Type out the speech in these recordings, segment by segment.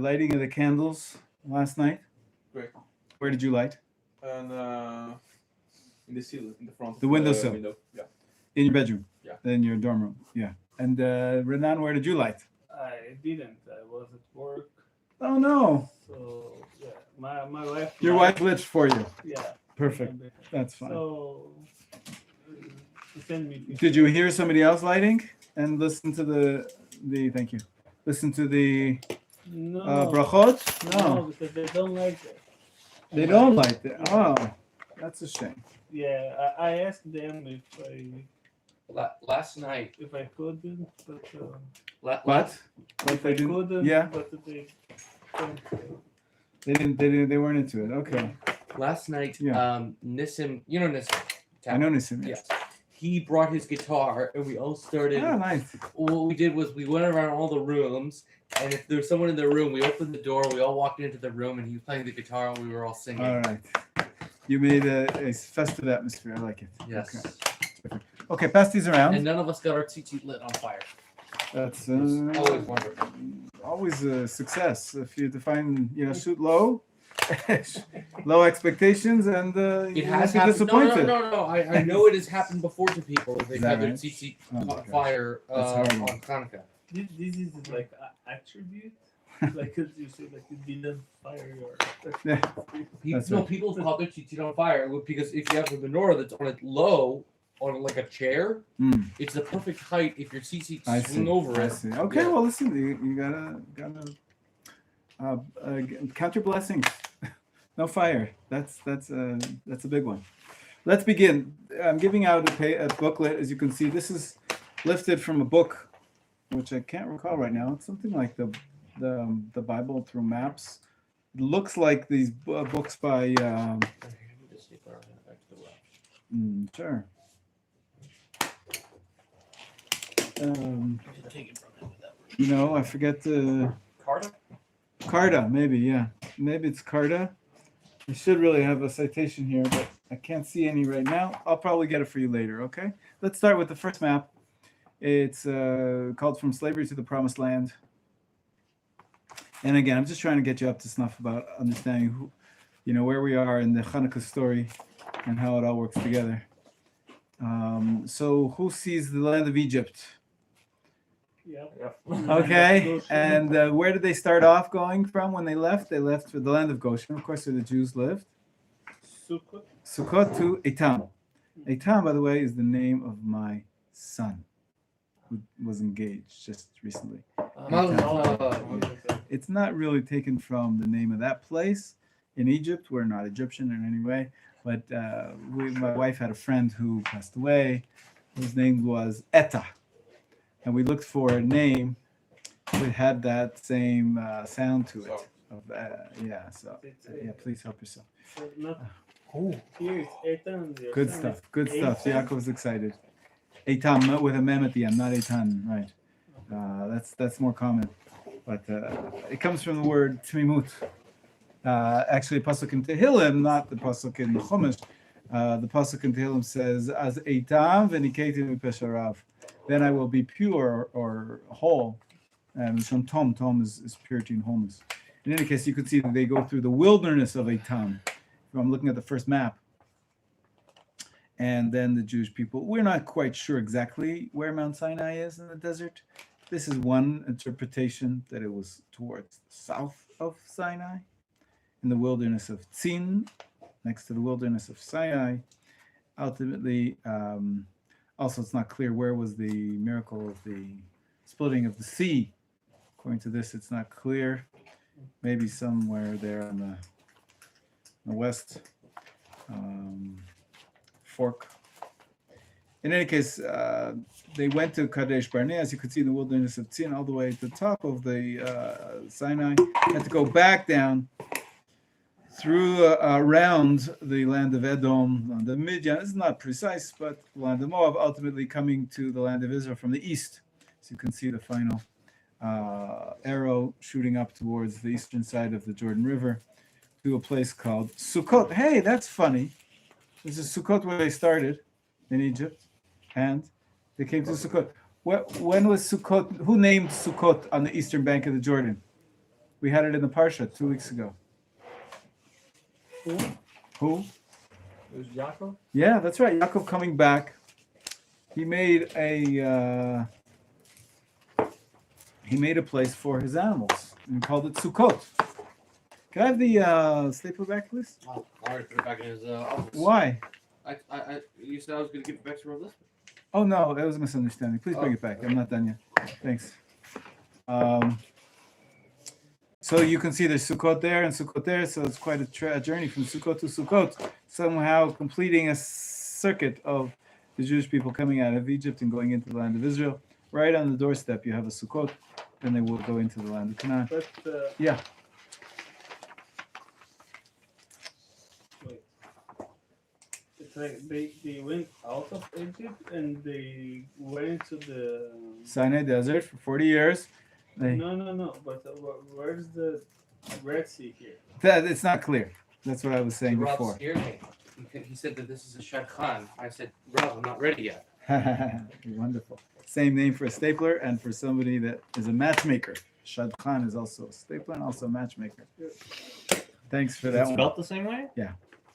lighting of the candles last night. Great. Where did you light? And in the ceiling, in the front. The windowsill. Window. Yeah. In your bedroom. Yeah. In your dorm room. Yeah. And Renan, where did you light? I didn't. I was at work. Oh no. So yeah, my wife. Your wife lit for you. Yeah. Perfect. That's fine. So she sent me. Did you hear somebody else lighting and listen to the thank you. Listen to the brachot? No, because they don't like it. They don't like it. Oh, that's a shame. Yeah, I asked them if Last night. I couldn't, but What? if I couldn't, Yeah. but they don't. They weren't into it. Okay. Last night, Yeah. Nissim, you know Nissim. I know Nissim. Yes. He brought his guitar, and we all started. Oh, nice. What we did was we went around all the rooms, and if there's someone in the room, we opened the door, we all walked into the room, and he was playing the guitar, and we were all singing. All right. You made a festive atmosphere. I like it. Yes. Okay, pass these around. And none of us got our tzitzit lit on fire. That's Always wonderful. always a success if you define, shoot low, low expectations, and It you has won't be happened. disappointed. No. I know it has happened before to people. They've that had their right? tzitzit Oh my caught gosh. fire That's on horrible. Hanukkah. This is like attribute, like as you say, like you didn't fire your. Yeah. That's right. People caught their tzitzit on fire because if you have the menorah that's on it low, on like a chair, it's the perfect height if your tzitzit swing over I it. see. Okay, Yeah. well, listen, you gotta count your blessings. No fire. That's a big one. Let's begin. I'm giving out a booklet, as you can see. This is lifted from a book, which I can't recall right now. It's something like the Bible through maps. It looks like these books by. Sure. I forget the. Carta, maybe, yeah. Maybe it's Carta. I should really have a citation here, but I can't see any right now. I'll probably get it for you later, okay? Let's start with the first map. It's called From Slavery to the Promised Land. And again, I'm just trying to get you up to snuff about understanding where we are in the Hanukkah story and how it all works together. So who sees the land of Egypt? Yep. Okay, and where did they start off going from when they left? They left for the land of Goshen, of course, where the Jews lived. Sukkot to Etam. Etam, by the way, is the name of my son, who was engaged just recently. It's not really taken from the name of that place in Egypt. We're not Egyptian in any way, but my wife had a friend who passed away, whose name was Etta. And we looked for a name that had that same sound to it. Please help yourself. Here it's Eitan. Good stuff. Yaakov's excited. Eitan with a mem at the end, not Eitan, right? That's more common, but it comes from the word tmimut. Actually, pasuk in Tehillim, not the pasuk in Chumash. The pasuk in Tehillim says, "As Eitan v'niketi mipesharav." Then I will be pure or whole. And Tom is purity and wholeness. In any case, you could see that they go through the wilderness of Eitam. I'm looking at the first map. And then the Jewish people, we're not quite sure exactly where Mount Sinai is in the desert. This is one interpretation, that it was towards the south of Sinai, in the wilderness of Tzin, next to the wilderness of Sinai. Ultimately, also, it's not clear where was the miracle of the splitting of the sea. According to this, it's not clear. Maybe somewhere there on the west fork. In any case, they went to Kadesh Barnea, as you could see in the wilderness of Tzin, all the way to the top of the Sinai. Had to go back down through around the land of Edom, the Midian. It's not precise, but the land of Moab, ultimately coming to the land of Israel from the east. So you can see the final arrow shooting up towards the eastern side of the Jordan River to a place called Sukkot. Hey, that's funny. This is Sukkot where they started in Egypt, and they came to Sukkot. When was Sukkot? Who named Sukkot on the eastern bank of the Jordan? We had it in the Parsha 2 weeks ago. Who? It was Yaakov? Yeah, that's right. Yaakov coming back. He made a place for his animals and called it Sukkot. Can I have the stapler back, please? Oh, I already put it back in his office. Why? You said I was going to give it back to Elizabeth. Oh no, that was a misunderstanding. Please bring it back. I'm not done yet. Thanks. So you can see there's Sukkot there and Sukkot there, so it's quite a journey from Sukkot to Sukkot, somehow completing a circuit of the Jewish people coming out of Egypt and going into the land of Israel. Right on the doorstep, you have a Sukkot, and they will go into the land of Canaan. But Yeah. wait, it's like they went out of Egypt and they went into the Sinai Desert for 40 years. no. But where's the Red Sea here? It's not clear. That's what I was saying Rob before. scared me. He said that this is a shadchan. I said, Rob, I'm not ready yet. Wonderful. Same name for a stapler and for somebody that is a matchmaker. Shadchan is also a stapler and also a matchmaker. Thanks for that It's one. spelled the same way? Yeah.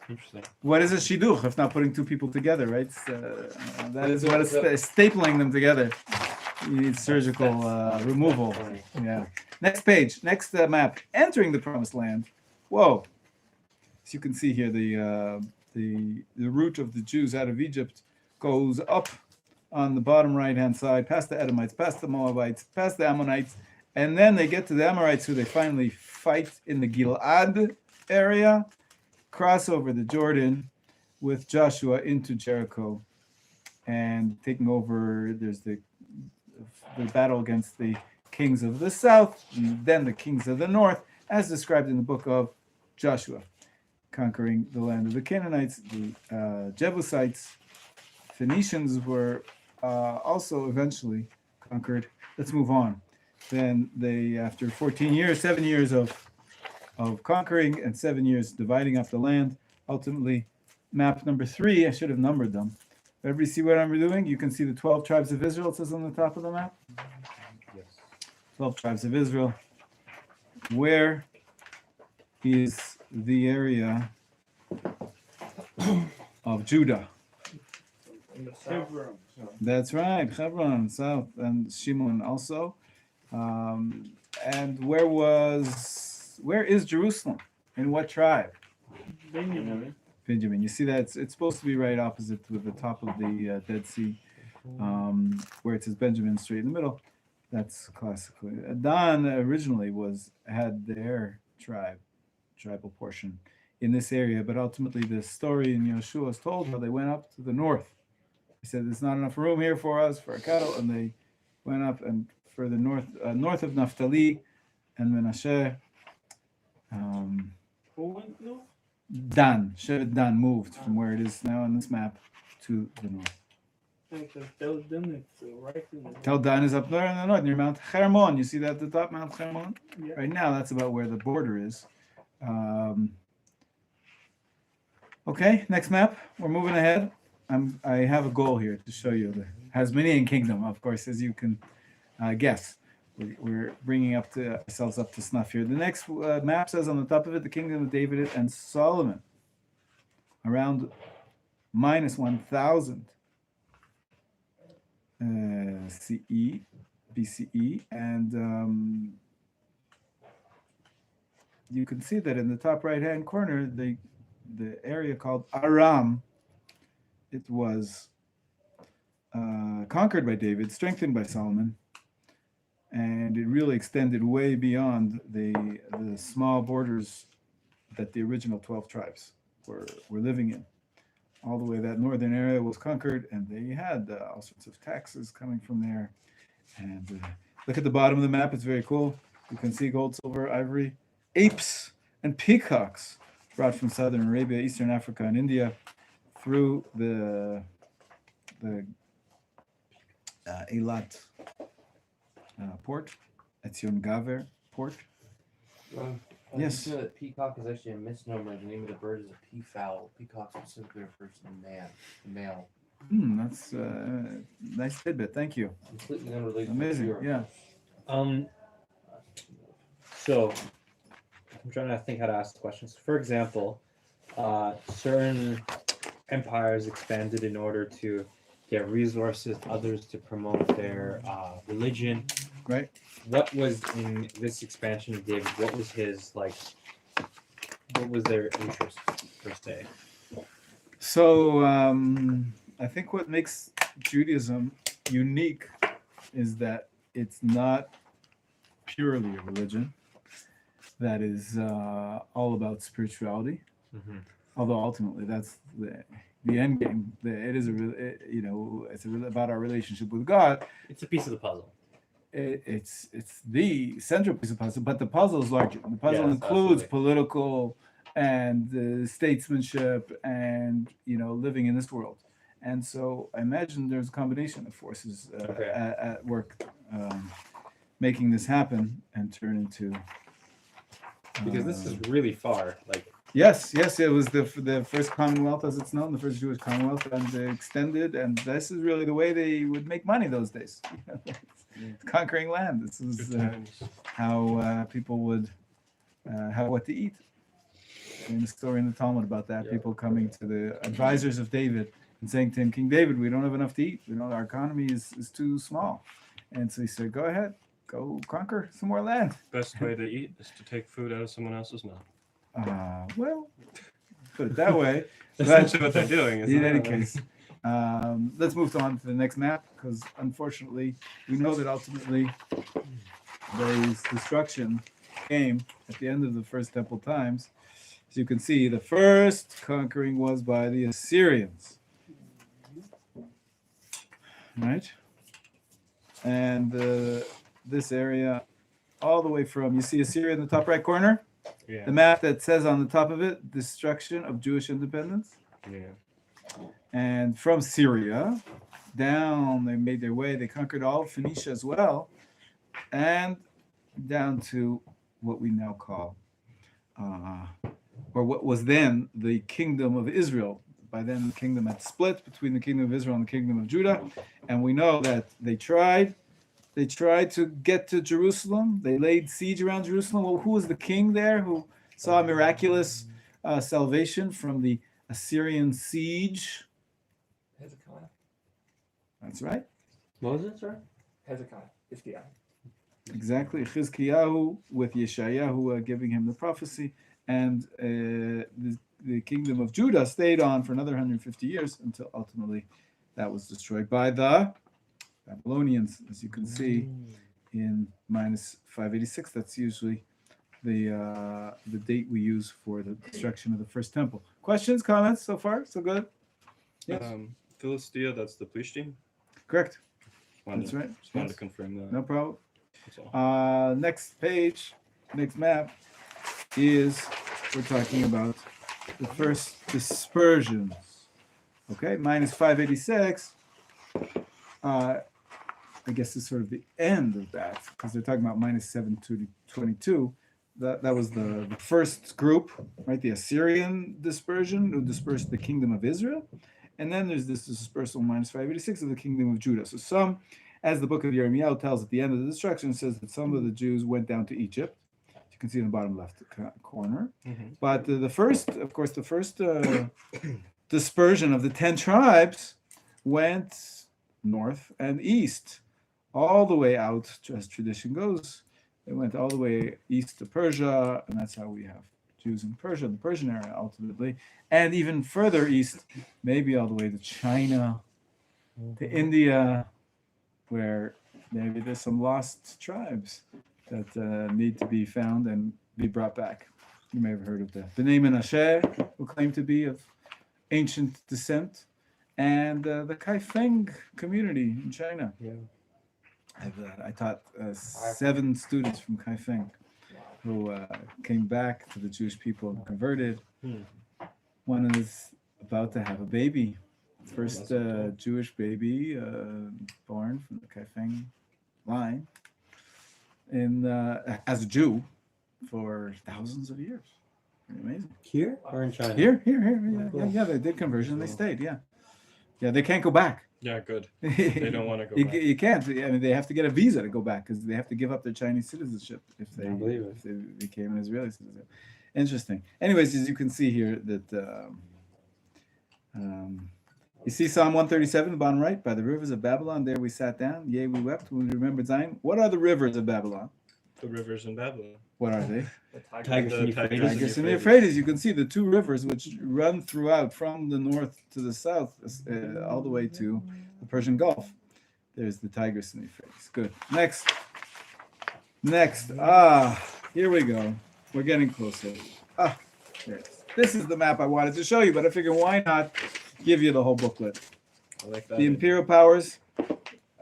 Interesting. What is a shidduch if not putting two people together, right? That is what is stapling them together. You need surgical removal. Yeah. Next page. Next map. Entering the promised land. Whoa. As you can see here, the route of the Jews out of Egypt goes up on the bottom right-hand side, past the Edomites, past the Moabites, past the Ammonites, and then they get to the Amorites, who they finally fight in the Gilad area, cross over the Jordan with Joshua into Jericho, and taking over. There's the battle against the kings of the south, and then the kings of the north, as described in the book of Joshua, conquering the land of the Canaanites, the Jebusites. Phoenicians were also eventually conquered. Let's move on. Then they, after 14 years, 7 years of conquering and 7 years dividing up the land, ultimately, map number 3, I should have numbered them. Everybody see what I'm doing? You can see the 12 tribes of Israel, it says on the top of the map. Yes. 12 tribes of Israel. Where is the area of Judah? In the Hebron. That's right, Hebron, south, and Shimon also. And where is Jerusalem? In what tribe? Benjamin. Benjamin. You see that it's supposed to be right opposite with the top of the Dead Sea, where it says Benjamin straight in the middle. That's classically. Dan originally had their tribal portion in this area, but ultimately the story in Yeshua is told how they went up to the north. He said, "There's not enough room here for us, for our cattle," and they went up and further north of Naphtali and Menachem. Who went north? Dan moved from where it is now on this map to the north. Tell them it's right in the Tel Dan is up there in the north, near Mount Hermon. You see that at the top, Mount Hermon? Yeah. Right now, that's about where the border is. Okay, next map. We're moving ahead. I have a goal here to show you the Hasmonean kingdom, of course, as you can guess. We're bringing ourselves up to snuff here. The next map says on the top of it, the kingdom of David and Solomon, around minus 1000 BCE, and you can see that in the top right-hand corner, the area called Aram, it was conquered by David, strengthened by Solomon, and it really extended way beyond the small borders that the original 12 tribes were living in. All the way that northern area was conquered, and they had all sorts of taxes coming from there. And look at the bottom of the map; it's very cool. You can see gold, silver, ivory, apes, and peacocks brought from southern Arabia, eastern Africa, and India through the Eilat port, Etzion Gaver port. Yes. You know that peacock is actually a misnomer. The name of the bird is a peafowl. Peacock specifically refers to the male. That's a nice tidbit. Thank you. Completely unrelated. Amazing. To Yeah. So I'm trying to think how to ask the questions. For example, certain empires expanded in order to get resources, others to promote their religion. Right. What was in this expansion of David? What was his like? What was their interest per se? So I think what makes Judaism unique is that it's not purely a religion that is all about spirituality. Mm-hmm. Although ultimately that's the end game. It is it's about our relationship with God. It's a piece of the puzzle. It's the central piece of the puzzle, but the puzzle is larger. The puzzle Yes, includes absolutely. political and statesmanship and living in this world. And so I imagine there's a combination of forces at work making this happen and turn into. Because this is really far. Like Yes, it was the first Commonwealth as it's known, the first Jewish Commonwealth, and they extended, and this is really the way they would make money those days. Conquering land. This is how people would have what to eat. In the story in the Talmud about that, people coming to the advisors of David and saying to him, King David, we don't have enough to eat. Our economy is too small. And so he said, go ahead, go conquer some more land. Best way to eat is to take food out of someone else's mouth. Well, put it that way. That's But essentially what they're doing. in any case, let's move on to the next map, because unfortunately, we know that ultimately the destruction came at the end of the First Temple times. As you can see, the first conquering was by the Assyrians. Right? And this area, all the way from, you see Assyria in the top right corner? Yeah. The map that says on the top of it, destruction of Jewish independence. Yeah. And from Syria down, they made their way, they conquered all of Phoenicia as well, and down to what we now call, or what was then the kingdom of Israel. By then, the kingdom had split between the kingdom of Israel and the kingdom of Judah. And we know that they tried to get to Jerusalem. They laid siege around Jerusalem. Well, who was the king there who saw miraculous salvation from the Assyrian siege? Hezekiah. That's right. what was it, sir? Hezekiah. Iskiah. Exactly. Chizkiyahu with Yeshayahu giving him the prophecy. And the kingdom of Judah stayed on for another 150 years until ultimately that was destroyed by the Babylonians, as you can see in minus 586. That's usually the date we use for the destruction of the first temple. Questions, comments so far? So good? Yes. Philistia, that's the Plishtim. Correct. Wanted That's to- right. Just wanted Yes. to confirm that. No problem. That's all. Next page, next map is we're talking about the first dispersions. Okay, minus 586. I guess is sort of the end of that, because they're talking about minus 722. That was the first group, right? The Assyrian dispersion who dispersed the kingdom of Israel. And then there's this dispersal minus 586 of the kingdom of Judah. So some, as the book of Yirmiyahu tells at the end of the destruction, says that some of the Jews went down to Egypt. You can see in the bottom left corner. Mhm. But the first dispersion of the 10 tribes went north and east, all the way out, as tradition goes. They went all the way east to Persia, and that's how we have Jews in Persia, the Persian area ultimately, and even further east, maybe all the way to China, to India, where maybe there's some lost tribes that need to be found and be brought back. You may have heard of the Bnei Menachem, who claim to be of ancient descent, and the Kaifeng community in China. Yeah. I taught 7 students from Kaifeng who came back to the Jewish people and converted. One is about to have a baby, first Jewish baby born from the Kaifeng line, as a Jew for thousands of years. Pretty amazing. Here or in China? Here, Cool. yeah, they did conversion. They stayed, yeah, they can't go back. Yeah, good. They don't want to go back. You can't. I mean, they have to get a visa to go back because they have to give up their Chinese citizenship if they became an Israeli citizen. Interesting. Anyways, as you can see here, that you see Psalm 137, the bottom right, by the rivers of Babylon, there we sat down. Yea, we wept when we remembered Zion. What are the rivers of Babylon? The rivers in Babylon. What are they? The Tigris and the Euphrates. You can see the two rivers which run throughout from the north to the south, all the way to the Persian Gulf. There's the Tigris and the Euphrates. Good. Next. Here we go. We're getting closer. There it is. This is the map I wanted to show you, but I figured why not give you the whole booklet. I like that. The imperial powers,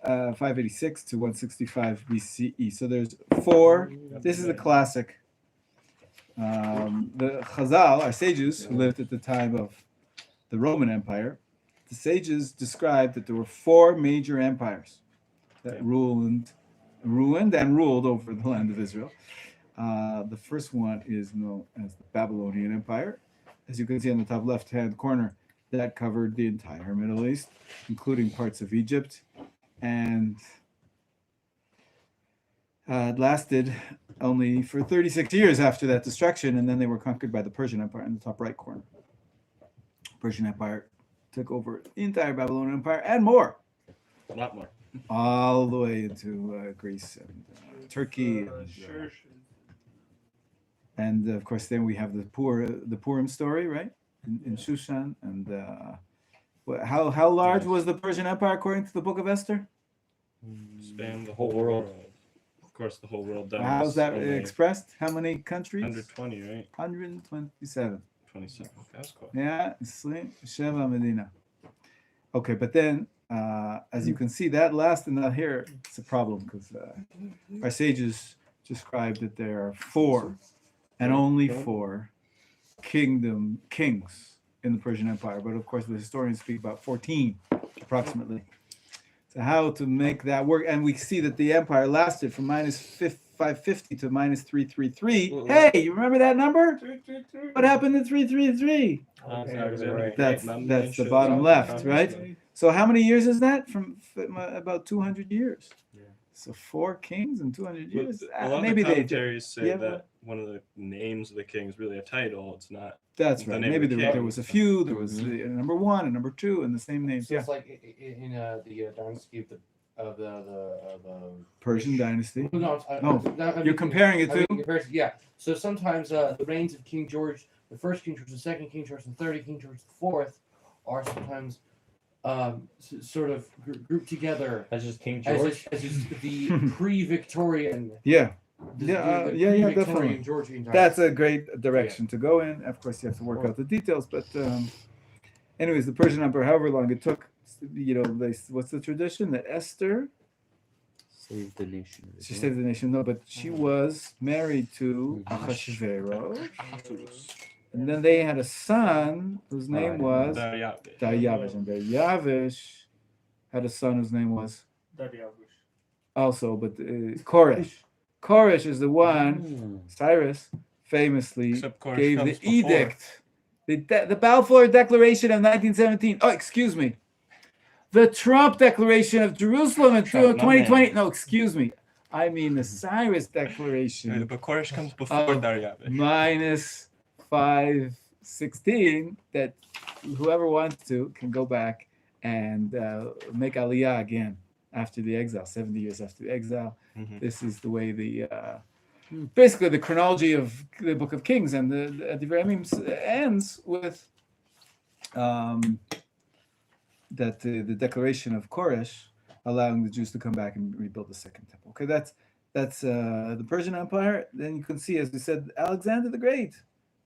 586 to 165 BCE. So there's 4. This is a classic. The Chazal, our sages, who lived at the time of the Roman Empire, the sages described that there were 4 major empires that ruined and ruled over the land of Israel. The first one is known as the Babylonian Empire. As you can see on the top left-hand corner, that covered the entire Middle East, including parts of Egypt, and it lasted only for 36 years after that destruction, and then they were conquered by the Persian Empire in the top right corner. Persian Empire took over the entire Babylonian Empire and more. A lot more. All the way into Greece and Turkey. And of course, then we have the Purim story, right? In Shushan. And how large was the Persian Empire according to the Book of Esther? Spanned the whole world. Of course, the whole world. How's that expressed? How many countries? 120, right? 127. 27. That's cool. Yeah, Sheva Medina. Okay, but then, as you can see, that last and that here, it's a problem because our sages described that there are 4 and only 4 kings in the Persian Empire. But of course, the historians speak about 14 approximately. So how to make that work? And we see that the empire lasted from minus 550 to minus 333. Hey, you remember that number? What happened to 333? That's the bottom left, right? So how many years is that? From about 200 years. Yeah. So 4 kings in 200 years. A lot Maybe of they commentaries say that one of the names of the king is really a title. It's not. That's right. Maybe there was a few. There was number 1 and number 2 and the same names. So it's like in the dynasty of the Persian dynasty. No, you're comparing it to? Yeah. So sometimes the reigns of King George, the first King George, the second King George, the third King George, the fourth, are sometimes sort of grouped together as just King George, as the pre-Victorian. Yeah. Definitely. Georgian That's a great direction to go in. Of course, you have to work out the details, but anyways, the Persian Empire, however long it took, what's the tradition that Esther saved the nation? She saved the nation. No, but she was married to Ahasuerus, and then they had a son whose name was Daryavish, and Daryavish had a son whose name was also, but Koresh. Koresh is the one, Cyrus famously gave the edict, the Balfour Declaration of 1917. Oh, excuse me. The Trump Declaration of Jerusalem in 2020. No, excuse me. I mean the Cyrus Declaration. But Koresh comes before Daryavish. Minus 516, that whoever wants to can go back and make Aliyah again after the exile, 70 years after the exile. Mm-hmm. This is the way basically the chronology of the Book of Kings, and the Disagreements ends with that the declaration of Koresh allowing the Jews to come back and rebuild the second temple. Okay, that's the Persian Empire. Then you can see, as we said, Alexander the Great,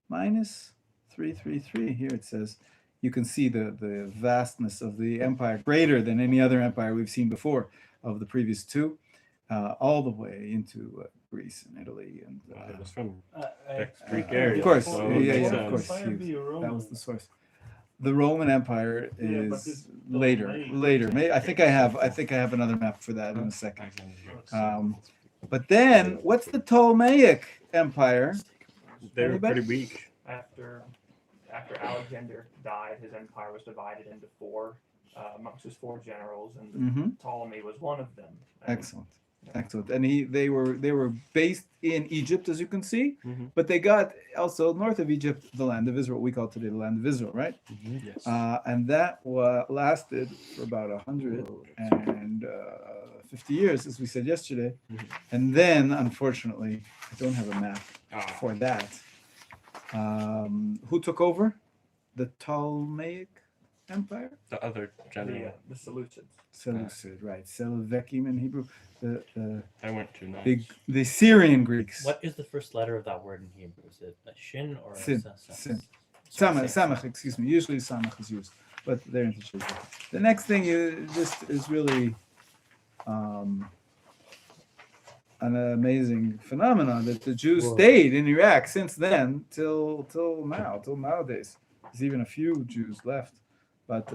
minus 333. Here it says, you can see the vastness of the empire, greater than any other empire we've seen before of the previous 2, all the way into Greece and Italy. And it was from Greek area. Of course, so of course. That was the source. The Roman Empire is later. I think I have another map for that in a second. But then, what's the Ptolemaic Empire? They were pretty weak. After Alexander died, his empire was divided into 4 amongst his 4 generals, and Mm-hmm. Ptolemy was one of them. And Excellent. Excellent. And they were based in Egypt, as you can see, Mhm. but they got also north of Egypt, the land of Israel. We call it today the land of Israel, right? Yes. And that lasted for about 150 years, as we said yesterday. Mhm. And then, unfortunately, I don't have a map Ah, for that. Who took over? The Ptolemaic Empire? the other general. the Seleucids. Seleucid, right. Seleuvekim in Hebrew. The I went to nice. the Syrian Greeks. What is the first letter of that word in Hebrew? Is it a shin or a Sin. sa- sa- Sin. sa- Samach, excuse me. Usually samach is used, but they're interchangeable. The next thing is really an amazing phenomenon that the Jews stayed in Iraq since then till nowadays. There's even a few Jews left, but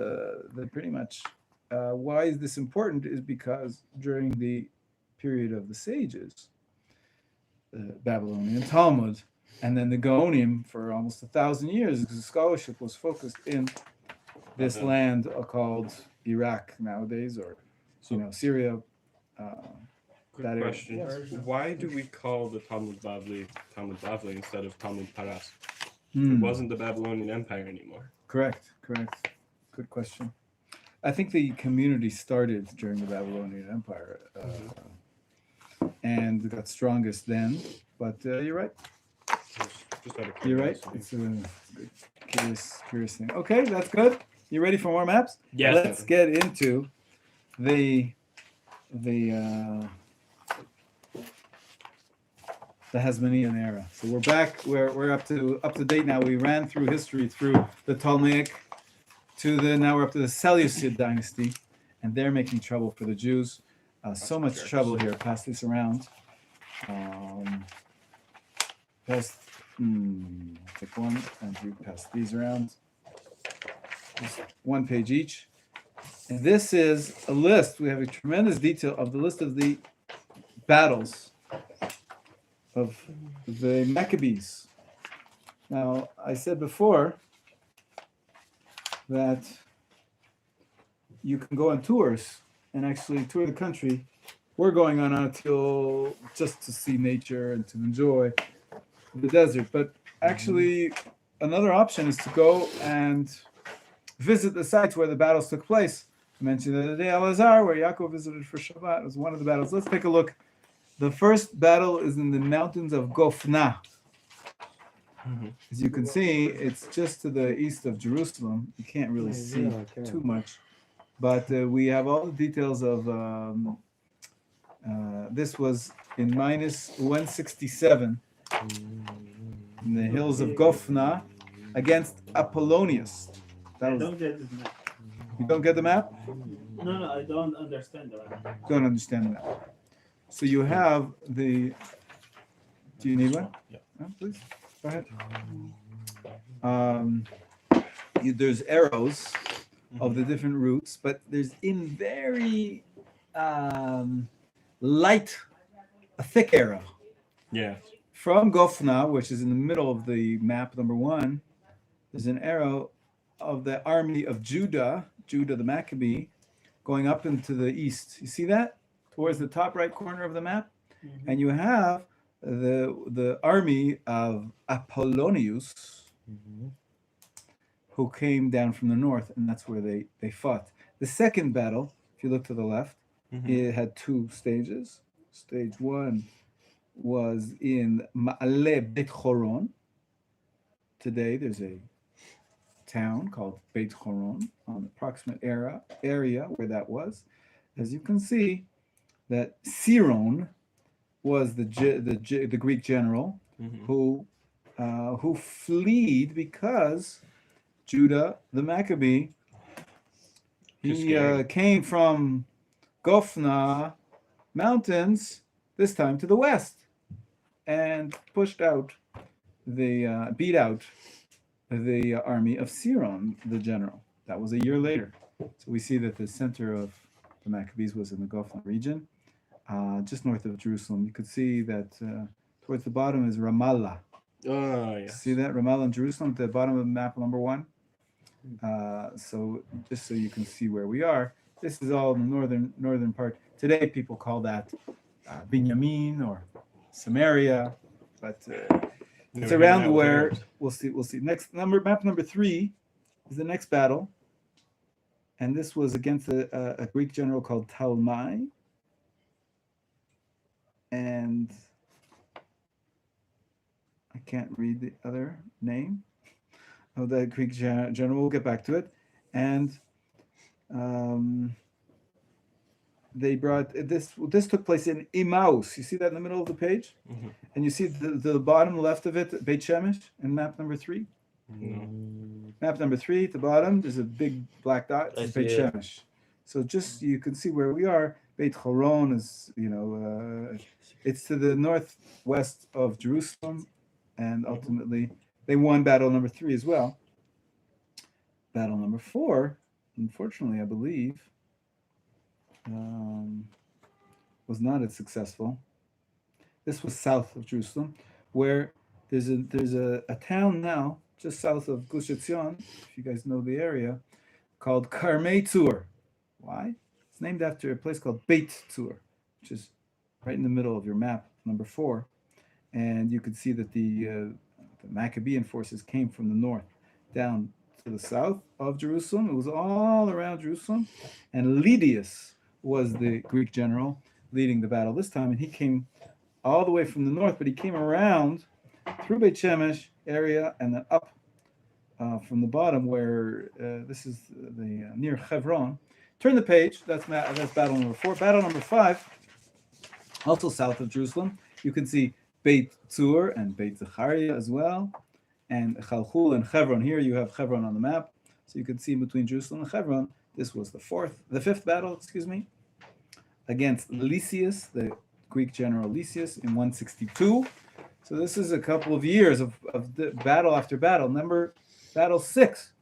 they pretty much. Why is this important? Is because during the period of the sages, the Babylonian Talmud, and then the Gaonim for almost 1,000 years, because the scholarship was focused in this Okay. land called Iraq nowadays, or Syria. Quick that area. question. Yes. Why do we call the Talmud Bavli instead of Talmud Paras? Hmm. It wasn't the Babylonian Empire anymore. Correct. Good question. I think the community started during the Babylonian Empire and got strongest then. But you're right. Just out of You're right. curiosity. It's a good, curious thing. Okay, that's good. You ready for more maps? Yes. Let's get into the Hasmonean era. So we're back. We're up to date now. We ran through history through the Ptolemaic now we're up to the Seleucid dynasty, and they're making trouble for the Jews. So much trouble here. Pass this around. Take one and you pass these around. Just one page each. And this is a list. We have a tremendous detail of the list of the battles of the Maccabees. Now, I said before that you can go on tours and actually tour the country. We're going on until just to see nature and to enjoy the desert. But actually, another option is to go and visit the sites where the battles took place. I mentioned the other day Elazar, where Yaakov visited for Shabbat. It was one of the battles. Let's take a look. The first battle is in the mountains of Gofna. As you can see, it's just to the east of Jerusalem. You can't really see too much. But we have all the details of this was in minus 167 in the hills of Gofna against Apollonius. That I was, don't get the map. you don't get the map? No, I don't understand the map. Don't understand that. So you have the. Do you need one? Yeah. Please go ahead. There's arrows of the different routes, but there's in very light, a thick arrow. Yeah. From Gofna, which is in the middle of the map, number 1, there's an arrow of the army of Judah the Maccabee, going up into the east. You see that? Towards the top right corner of the map? Mhm. And you have the army of Apollonius, who came down from the north, and that's where they fought. The second battle, if you look to the left, it had 2 stages. Stage 1 was in Ma'ale Beit Horon. Today there's a town called Beit Horon on the approximate area where that was. As you can see, that Siron was the Greek general who fled because Judah the Maccabee, he came from Gofna mountains, this time to the west, and pushed out beat out the army of Siron, the general. That was a year later. So we see that the center of the Maccabees was in the Gofna region, just north of Jerusalem. You could see that towards the bottom is Ramallah. Oh, yes. See that? Ramallah and Jerusalem at the bottom of map number 1. So just so you can see where we are, this is all the northern part. Today people call that Binyamin or Samaria, but it's around where we'll see. Next map number 3 is the next battle, and this was against a Greek general called Talmai, and I can't read the other name of the Greek general. We'll get back to it. And they brought this took place in Emmaus. You see that in the middle of the page? Mhm. And you see the bottom left of it, Beit Shemesh, in map number 3? No. Map number 3 at the bottom, there's a big black dot. I It's see Beit it. Shemesh. So just you can see where we are. Beit Horon is, it's to the northwest of Jerusalem, and ultimately they won battle number 3 as well. Battle number 4, unfortunately, I believe, was not as successful. This was south of Jerusalem, where there's a town now just south of Gush Etzion, if you guys know the area, called Karmei Tzur. Why? It's named after a place called Beit Tzur, which is right in the middle of your map, number 4. And you can see that the Maccabean forces came from the north down to the south of Jerusalem. It was all around Jerusalem. And Lydius was the Greek general leading the battle this time. And he came all the way from the north, but he came around through Beit Shemesh area and then up from the bottom where this is the near Hebron. Turn the page. That's battle number 4. Battle number 5, also south of Jerusalem. You can see Beit Tzur and Beit Zechariah as well, and Chalchul and Hebron. Here you have Hebron on the map, so you can see between Jerusalem and Hebron. This was the 5th battle, against Lysias, the Greek general Lysias, in 162. So this is a couple of years of the battle after battle. Battle 6.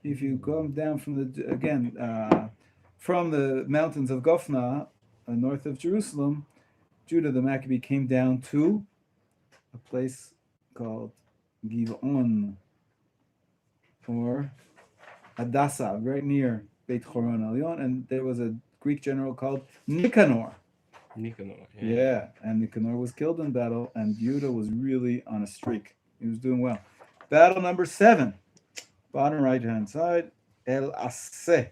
If you come down from from the mountains of Gofna, north of Jerusalem, Judah the Maccabee came down to a place called Giv'on, or Hadassah, right near Beit Horon Elyon, and there was a Greek general called Nicanor. Yeah, and Nicanor was killed in battle, and Judah was really on a streak. He was doing well. Battle number 7, bottom right-hand side, El Aseh.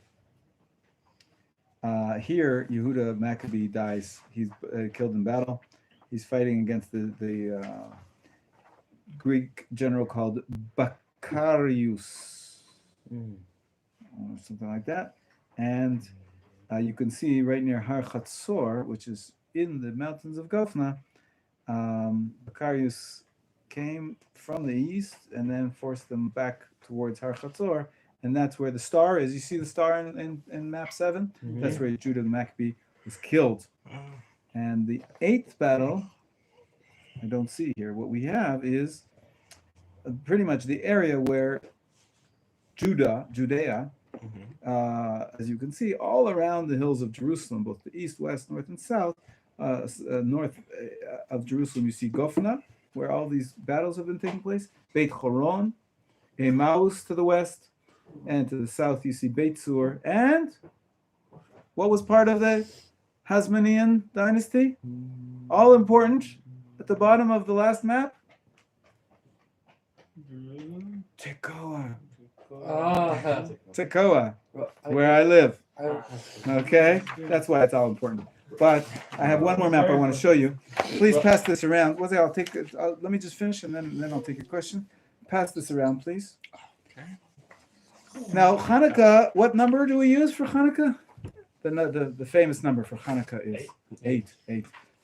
Here, Yehuda Maccabee dies. He's killed in battle. He's fighting against the Greek general called Bacarius, or something like that. And you can see right near Har Chatzor, which is in the mountains of Gofna, Bacarius came from the east and then forced them back towards Har Chatzor. And that's where the star is. You see the star in map 7? Mm-hmm. That's where Judah the Maccabee was killed. And the 8th battle, I don't see here. What we have is pretty much the area where Judea, as you can see, all around the hills of Jerusalem, both the east, west, north, and south. North of Jerusalem, you see Gofna, where all these battles have been taking place. Beit Horon, Emmaus to the west. And to the south, you see Beit Tzur. And what was part of the Hasmonean dynasty? All important. At the bottom of the last map, Tekoa. Tekoa, where I live. Okay? That's why it's all important. But I have one more map I want to show you. Please pass this around. I'll take it. Let me just finish, and then I'll take your question. Pass this around, please. Now, Hanukkah, what number do we use for Hanukkah? The famous number for Hanukkah is 8.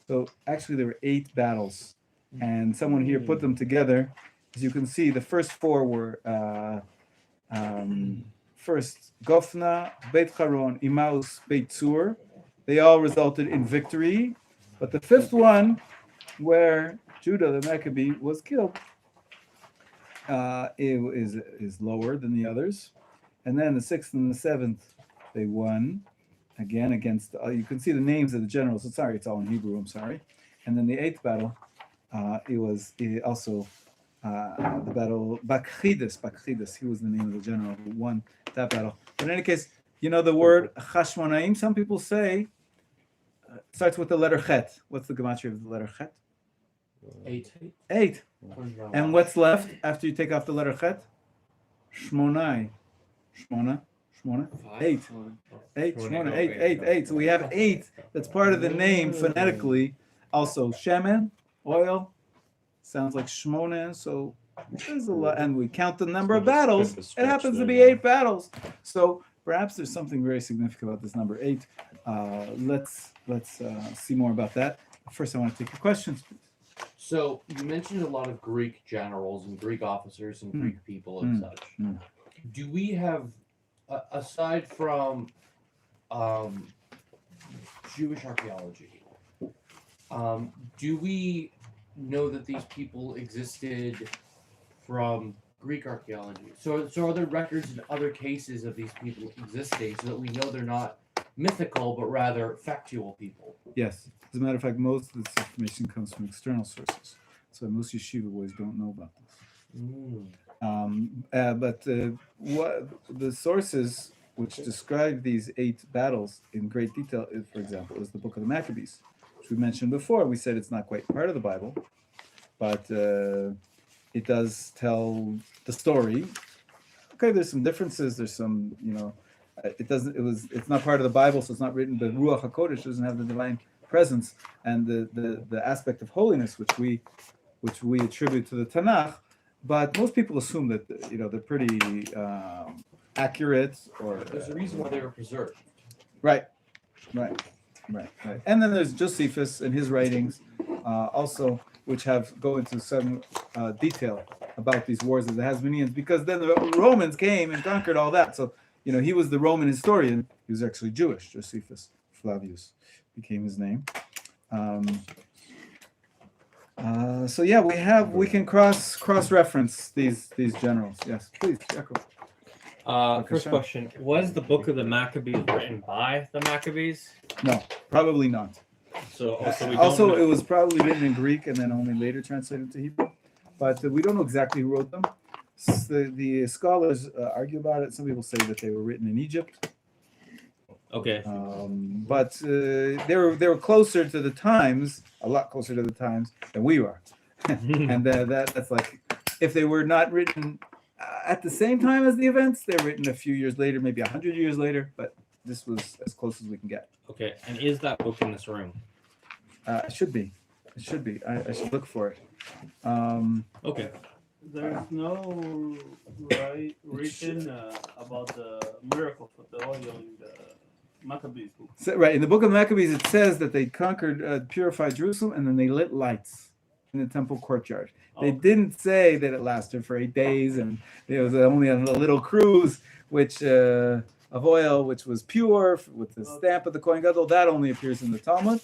So actually there were 8 battles, and someone here put them together. As you can see, the first 4 were first Gofna, Beit Horon, Emmaus, Beit Tzur. They all resulted in victory, but the 5th one, where Judah the Maccabee was killed, is lower than the others. And then the 6th and the 7th, they won again against. You can see the names of the generals. Sorry, it's all in Hebrew. I'm sorry. And then the 8th battle, it also the battle Bakchidus. He was the name of the general who won that battle. But in any case, you know the word Chashmonaim. Some people say starts with the letter Chet. What's the gematria of the letter Chet? 8. 8. And what's left after you take off the letter Chet? Shmonai. Shmona. 8. 8. Shmona. 8. So we have 8. That's part of the name phonetically. Also, shemen, oil, sounds like shmona. So there's a lot, and we count the number of battles. It happens to be 8 battles. So perhaps there's something very significant about this number 8. Let's see more about that. First, I want to take your questions. So you mentioned a lot of Greek generals and Greek officers and Greek people and such. Do we have, aside from Jewish archaeology, do we know that these people existed from Greek archaeology? So are there records in other cases of these people existing so that we know they're not mythical but rather factual people? Yes. As a matter of fact, most of this information comes from external sources. So most yeshiva boys don't know about this. But what the sources which describe these 8 battles in great detail, is, for example, is the book of the Maccabees, which we mentioned before. We said it's not quite part of the Bible, but it does tell the story. Okay, there's some differences. There's some, it's not part of the Bible, so it's not written. The Ruach HaKodesh doesn't have the divine presence and the aspect of holiness which we attribute to the Tanakh. But most people assume that they're pretty accurate, or there's a reason why they were preserved. Right. And then there's Josephus and his writings, also, which go into some detail about these wars of the Hasmoneans, because then the Romans came and conquered all that. So he was the Roman historian. He was actually Jewish. Josephus Flavius became his name. So yeah, we can cross reference these generals. Yes, please, Jacob. First question: was the book of the Maccabees written by the Maccabees? No, probably not. So it was probably written in Greek and then only later translated to Hebrew. But we don't know exactly who wrote them. The scholars argue about it. Some people say that they were written in Egypt. Okay. But they were closer to the times, a lot closer to the times than we are. And that's like, if they were not written at the same time as the events, they're written a few years later, maybe 100 years later. But this was as close as we can get. Okay. And is that book in this room? It should be. I should look for it. Okay. There's no written about the miracle for the oil in the Maccabees book. So, right, in the book of Maccabees, it says that they conquered, purified Jerusalem, and then they lit lights in the temple courtyard. They didn't say that it lasted for 8 days, and it was only a little cruise, of oil, which was pure with the stamp of the Kohen Gadol. That only appears in the Talmud,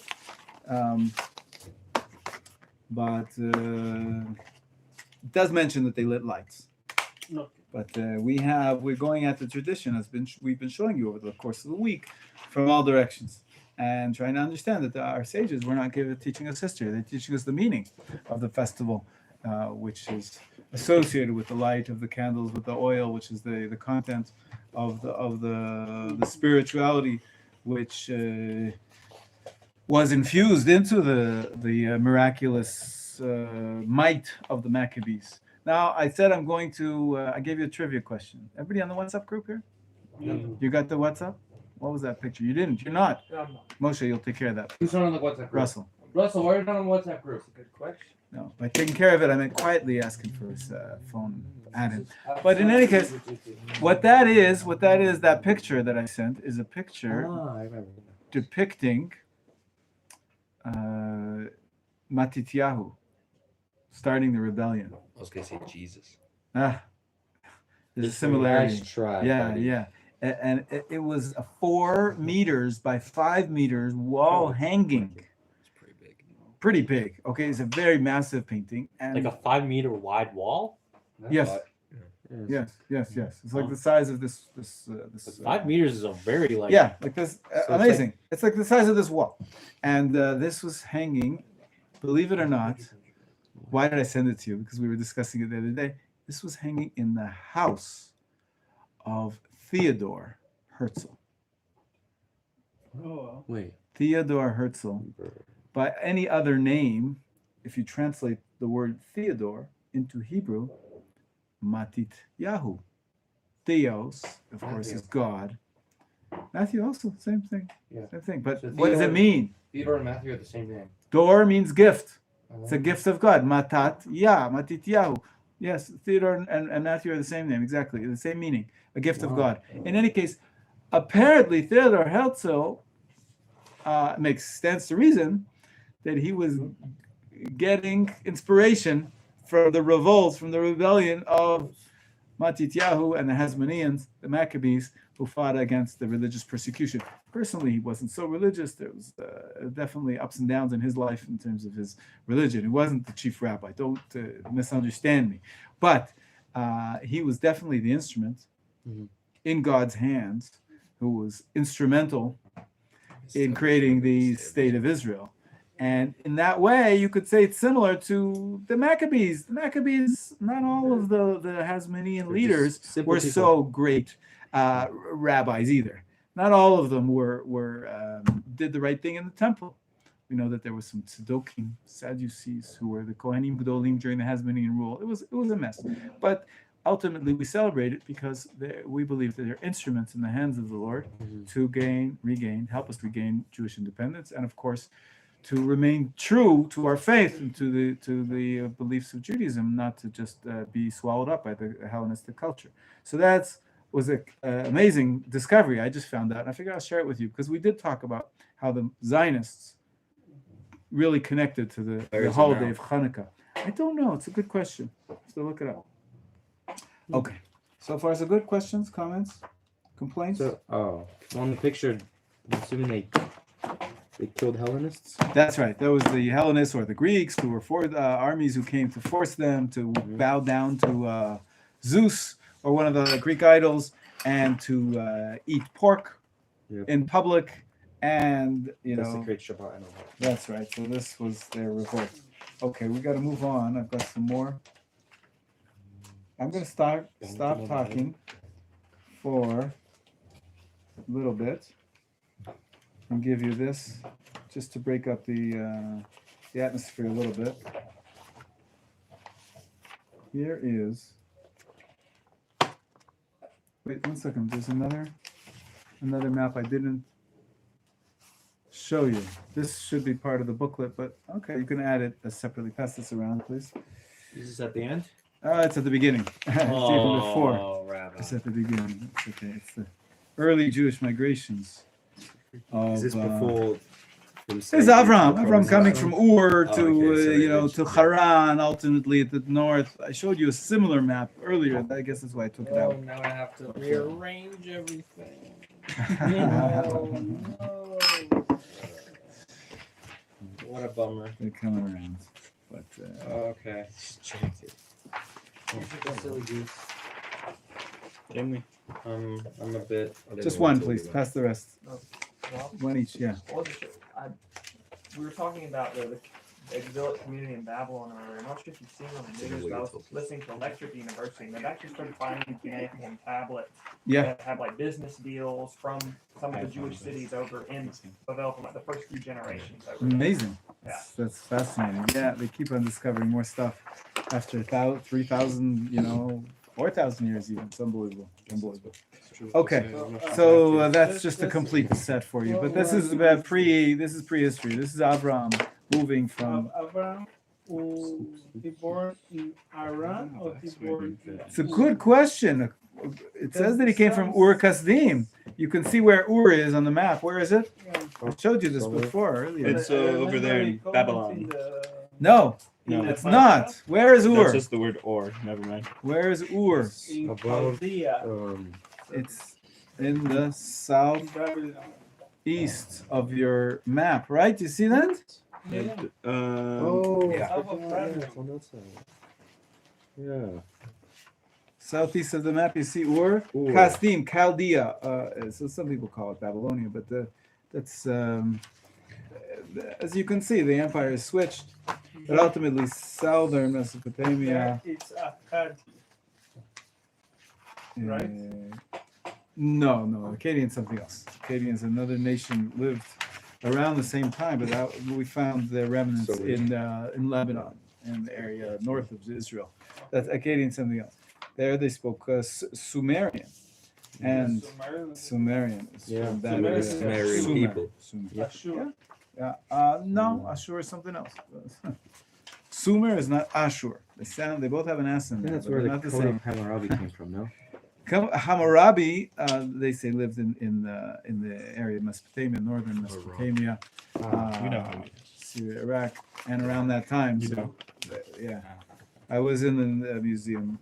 but it does mention that they lit lights. Okay. But we're going at the tradition we've been showing you over the course of the week, from all directions, and trying to understand that our sages were not teaching us history; they're teaching us the meaning of the festival, which is associated with the light of the candles, with the oil, which is the content of the spirituality, which was infused into the miraculous might of the Maccabees. Now, I said I'm going to, I gave you a trivia question. Everybody on the WhatsApp group here? Yeah. You got the WhatsApp? What was that picture? You didn't. You're not. Yeah, I'm not. Moshe, you'll take care of that. Who's not on the WhatsApp group? Russell. Russell, why are you not on the WhatsApp group? That's a good question. No, by taking care of it, I meant quietly asking for his phone added. But in any case, what that is, that picture that I sent is a picture I remember. depicting Matityahu starting the rebellion. I was going to say Jesus. There's a similarity. Nice try, Yeah, buddy. yeah. And it was a 4 meters by 5 meters wall hanging. It's pretty big. Pretty big. Okay, it's a very massive painting. And Like a 5-meter wide wall? yes, yes. It's like the size of this. 5 meters is a very like. Yeah, like this. it's Amazing. It's like the size of this wall. And this was hanging, believe it or not, Why did I send it to you? Because we were discussing it the other day. This was hanging in the house of Theodore Herzl. Oh, wow. Wait. Theodore Herzl. By any other name, if you translate the word Theodore into Hebrew, Matit Yahu. Theos, of course, is God. Matthew also, same thing. Yeah. Same thing. But So what does it Theodore- mean? Theodore and Matthew are the same name. Dor means gift. Oh. It's a gift of God. Matat Yah, Matit Yahu. Yes, Theodore and Matthew are the same name, exactly. The same meaning. A gift of Wow. God. In any case, apparently Theodore Herzl stands to reason that he was getting inspiration from the revolts, from the rebellion of Matityahu and the Hasmoneans, the Maccabees, who fought against the religious persecution. Personally, he wasn't so religious. There was definitely ups and downs in his life in terms of his religion. He wasn't the chief rabbi. Don't misunderstand me. But he was definitely the instrument in God's hands, who was instrumental in creating the state of Israel. And in that way, you could say it's similar to the Maccabees. The Maccabees, not all of the Hasmonean leaders were so great rabbis either. Not all of them did the right thing in the temple. We know that there were some Tzedokim, Sadducees, who were the Kohanim Gedolim during the Hasmonean rule. It was a mess. But ultimately, we celebrate it because we believe that they're instruments in the hands of the Lord to help us regain Jewish independence, and of course, to remain true to our faith and to the beliefs of Judaism, not to just be swallowed up by the Hellenistic culture. So that was an amazing discovery I just found out. And I figured I'll share it with you because we did talk about how the Zionists really connected to the holiday of Hanukkah. I don't know. It's a good question. So look it up. Okay. So far, so good. Questions, comments, complaints? So, on the picture, I'm assuming they killed Hellenists? That's right. That was the Hellenists or the Greeks who were for the armies who came to force them to bow down to Zeus or one of the Greek idols and to eat pork in public. And, Desecrate Shabbat and all that. That's right. So this was their revolt. Okay, we got to move on. I've got some more. I'm going to stop talking for a little bit and give you this just to break up the atmosphere a little bit. Here is. Wait 1 second. There's another map I didn't show you. This should be part of the booklet, but okay, you can add it separately. Pass this around, please. Is this at the end? It's at the beginning. It's even before. Oh, Rabbi. It's at the beginning. It's okay. It's the early Jewish migrations. Is this before? It's Avram coming from Ur to Haran, ultimately at the north. I showed you a similar map earlier. I guess that's why I took it out. Now I have to rearrange everything. What a bummer. They're coming around. But Okay. Silly goose. Can I'm a bit. just one, please. Pass the rest. One each, yeah. We were talking about the exilic community in Babylon earlier. I'm not sure if you've seen on the news, but I was listening to a lecture at the university, and they've actually started finding cuneiform tablets that have like business deals from some of the Jewish cities over in Babel from like the first few generations. Amazing. Yeah. That's fascinating. Yeah, they keep on discovering more stuff after 3,000, 4,000 years even. It's unbelievable. Okay, so that's just to complete the set for you. But this is prehistory. This is Avram moving from. Avram, who he born in Iran or he born in It's a good question. It says that he came from Ur Kasdim. You can see where Ur is on the map. Where is it? I showed you this before earlier. It's over there in Babylon. No, No, it's not. Where is That's Ur? just the word or. Never mind. Where is Ur? in Above, Chaldea, It's in the southeast of your map, right? You see that? Yeah. yeah. South of Babylon. On that side. Yeah. Southeast of the map, you see Ur. Ur. Kasdim, Chaldea. So some people call it Babylonia, but that's as you can see, the empire is switched, but ultimately southern Mesopotamia. It's Akkad. Right? No, Akkadians something else. Akkadians, another nation, lived around the same time, but we found their remnants in Lebanon, in the area north of Israel. That's Akkadian something else. There they spoke Sumerian, and Sumerian is from that area. Sumerian Sumer. people. Sumer. Ashur. Yeah. No, Ashur is something else. Sumer is not Ashur. They both have an S in I there. think that's but where they're the not the Code same. of Hammurabi came from, no? Hammurabi, they say lived in the area of Mesopotamia, northern Mesopotamia, You know how Syria, Iraq, and around that time. So, yeah, I was in the museum,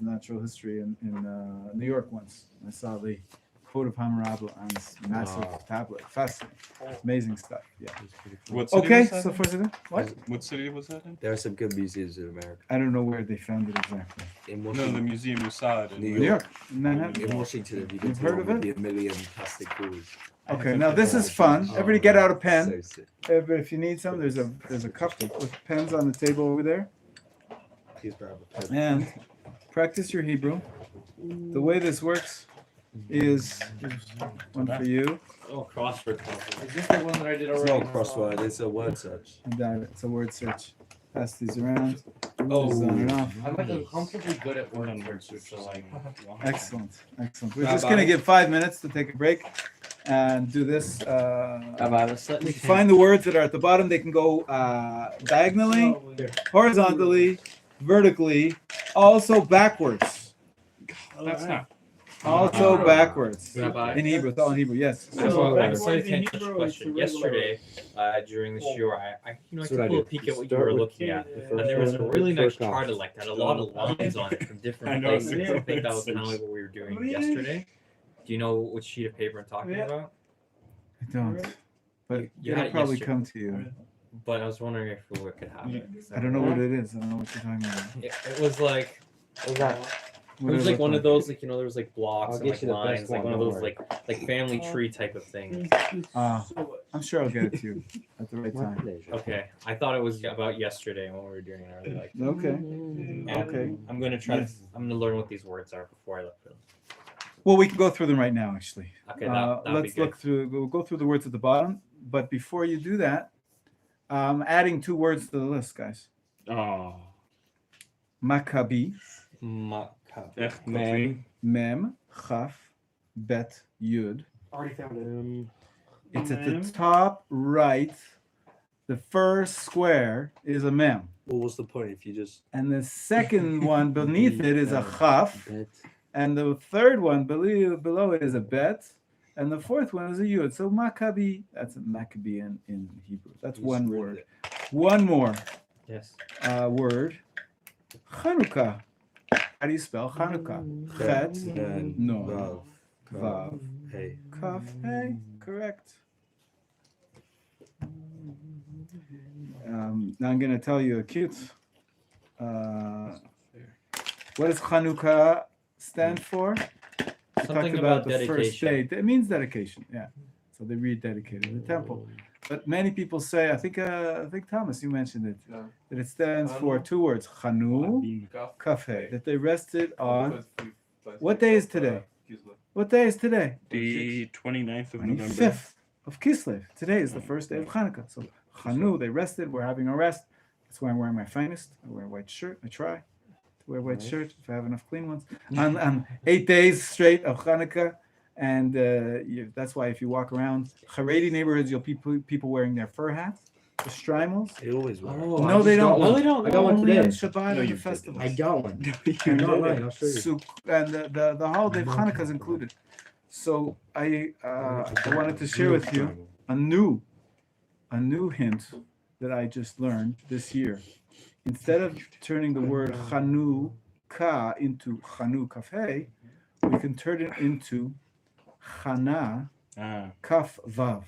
natural history in New York once. I saw the Code of Hammurabi on this massive tablet. Fascinating, amazing stuff. Yeah. What city Okay, was that so in? for the what? What city was that in? There are some good museums in America. I don't know where they found it exactly. In No, Washington, the museum you saw it in. New New York, Manhattan. in Washington, have you been You've to heard one of with it? the 1,000,000 plastic balls? Okay, now this is fun. Everybody get out a pen. So sick. If you need some, there's a cup with pens on the table over there. Please grab a pen. And practice your Hebrew. The way this works is one for you. Oh, crossword puzzle. Is this the one that I did It's already? not a crossword, it's a word search. and it's a word search. Pass these around. Oh. This is on and off. I'm like uncomfortably good at word search, so like. Excellent. We're just gonna give 5 minutes to take a break and do this. Rabbi, let's let me Find the words that are at the bottom. They can go diagonally, horizontally, vertically, also backwards. That's not. Also backwards. Rabbi. In Hebrew, it's all in Hebrew. Yes. I just So want to backwards say in thank you Hebrew question. is regular. Yesterday, during the shiur, I That's took what I a little did. peek at what you Start were with looking at, the and there was a really nice first off. chart of like that, a lot of lines on it from I different know, places. it's I think that was like- kind of like what we were doing Really? yesterday. Do you know which sheet of paper I'm talking Yeah. about? I don't. But You it'll had it probably yesterday. come to you. But I was wondering if we could have it. I don't know what it is. I don't know what you're talking about. It was like What it was does like one look of those like there was like blocks I'll and get like you the best lines, like one, one of don't those worry. like family tree type of thing. I'm sure I'll get it to you at the right My time. pleasure. Okay, I thought it was about yesterday when we were doing it. I really liked it. Okay. And Okay. I'm gonna try Yes. to. I'm gonna learn what these words are before I look for them. Well, we can go through them right now, actually. Okay, that'd be Let's good. look through. We'll go through the words at the bottom. But before you do that, adding 2 words to the list, guys. Oh. Maccabi, Echt Mem. Mem, Chaf, Bet, Yud. Already found it. It's at the Mem. top right. The first square is a Mem. What was the point if you just And the second one beneath it is a Chaf. bet? And the third one below it is a Bet. And the fourth one is a Yud. So Maccabi, that's a Maccabee in Hebrew. That's one word. One more Yes. word. Hanukkah. How do you spell Hanukkah? Chet, Ben, no, Vav, Vav, Hey. Kaf, Hey. Correct. Now I'm going to tell you a cute. What does Hanukkah stand for? We Something talked about the first day. dedication. It means dedication. Yeah. So they rededicated the temple. But many people say, I think Thomas, you mentioned it, Yeah. that it stands for 2 words, Chanu, Kafe, that they rested on. What day is today? What day is today? The 29th of November. 25th of Kislev. Today is the first day of Hanukkah. So Chanu, they rested. We're having a rest. That's why I'm wearing my finest. I wear a white shirt. I try to wear a white shirt if I have enough clean ones. On 8 days straight of Hanukkah. And that's why if you walk around Haredi neighborhoods, you'll people wearing their fur hats, the streimels. They always were. Oh, No, they don't. No, they don't. I got one Only on today. Shabbat No, and you the did. festivals. I got one. You're not lying. I'll show you. And the holiday of Hanukkah is included. So I wanted to share with you a new hint that I just learned this year. Instead of turning the word Hanukkah into Chanukah, we can turn it into Chana Kaf Vav.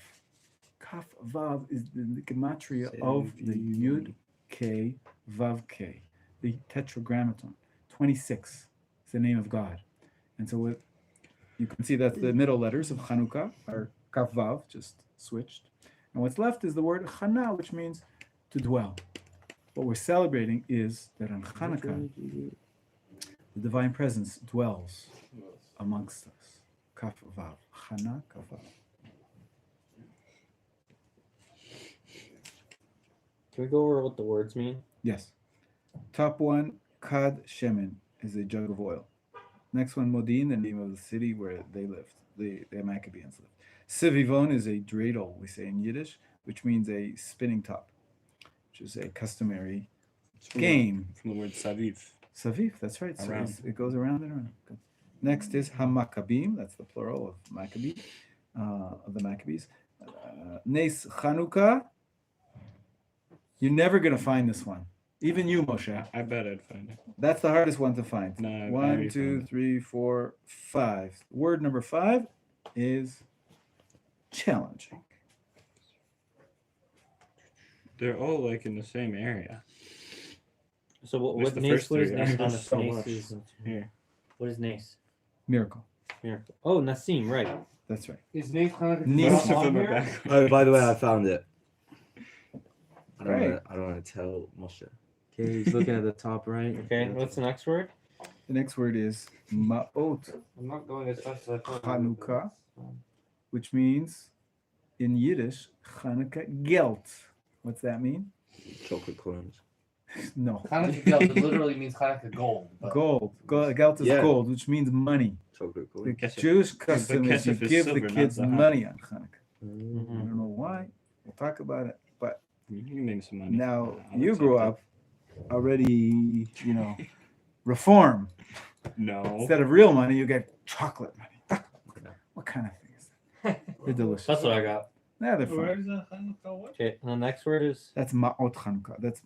Kaf Vav is the gematria of the Yud K Vav K, the Tetragrammaton. 26 is the name of God. And so you can see that's the middle letters of Hanukkah, are Kaf Vav, just switched. And what's left is the word Chana, which means to dwell. What we're celebrating is that on Hanukkah, the divine presence dwells amongst us. Kaf Vav. Chana Kaf Vav. Can we go over what the words mean? Yes. Top one, Kad Shemen, is a jug of oil. Next one, Modin, the name of the city where they lived, the Maccabees lived. Sivivon is a dreidel, we say in Yiddish, which means a spinning top, which is a customary game. From the word saviv. Saviv, that's right. So Around. it goes around and around. Good. Next is Hamaccabim, that's the plural of Maccabee, of the Maccabees. Nes Hanukkah. You're never going to find this one. Even you, Moshe. I bet I'd find it. That's the hardest one to find. No, I 1, already 2, found 3, 4, 5. Word number 5 is challenging. They're all like in the same area. So what What's what the nace? first What is three? nace? There's so Nace much. is- Here. What is nace? Miracle. Miracle. Oh, Nassim, right? That's right. Is Nate Hanukkah Nice. Most of on them are here? back. Oh, by the way, I found it. Great. I don't want to tell Moshe. Okay, he's looking at the top right. Okay. What's the next word? The next word is Ma'ot I'm not going as fast as I thought. Hanukkah, which means in Yiddish, Hanukkah Geld. What's that mean? Chocolate coins. No. Hanukkah Geld literally means Hanukkah gold. but- Gold. Geld is Yeah. gold, which means money. Chocolate The coins. Jewish custom is you kesef is give silver, the not kids zahab. money on Hanukkah. I Mhm. don't know why. We'll talk about it. But You can name some money. now I'll you grew accept up already, reform. it. No. Instead of real money, you get chocolate money. What kind of thing is that? They're delicious. That's what I got. Yeah, they're fun. Where's the Hanukkah what? Okay. And the next word is That's ma'ot Hanukkah. That's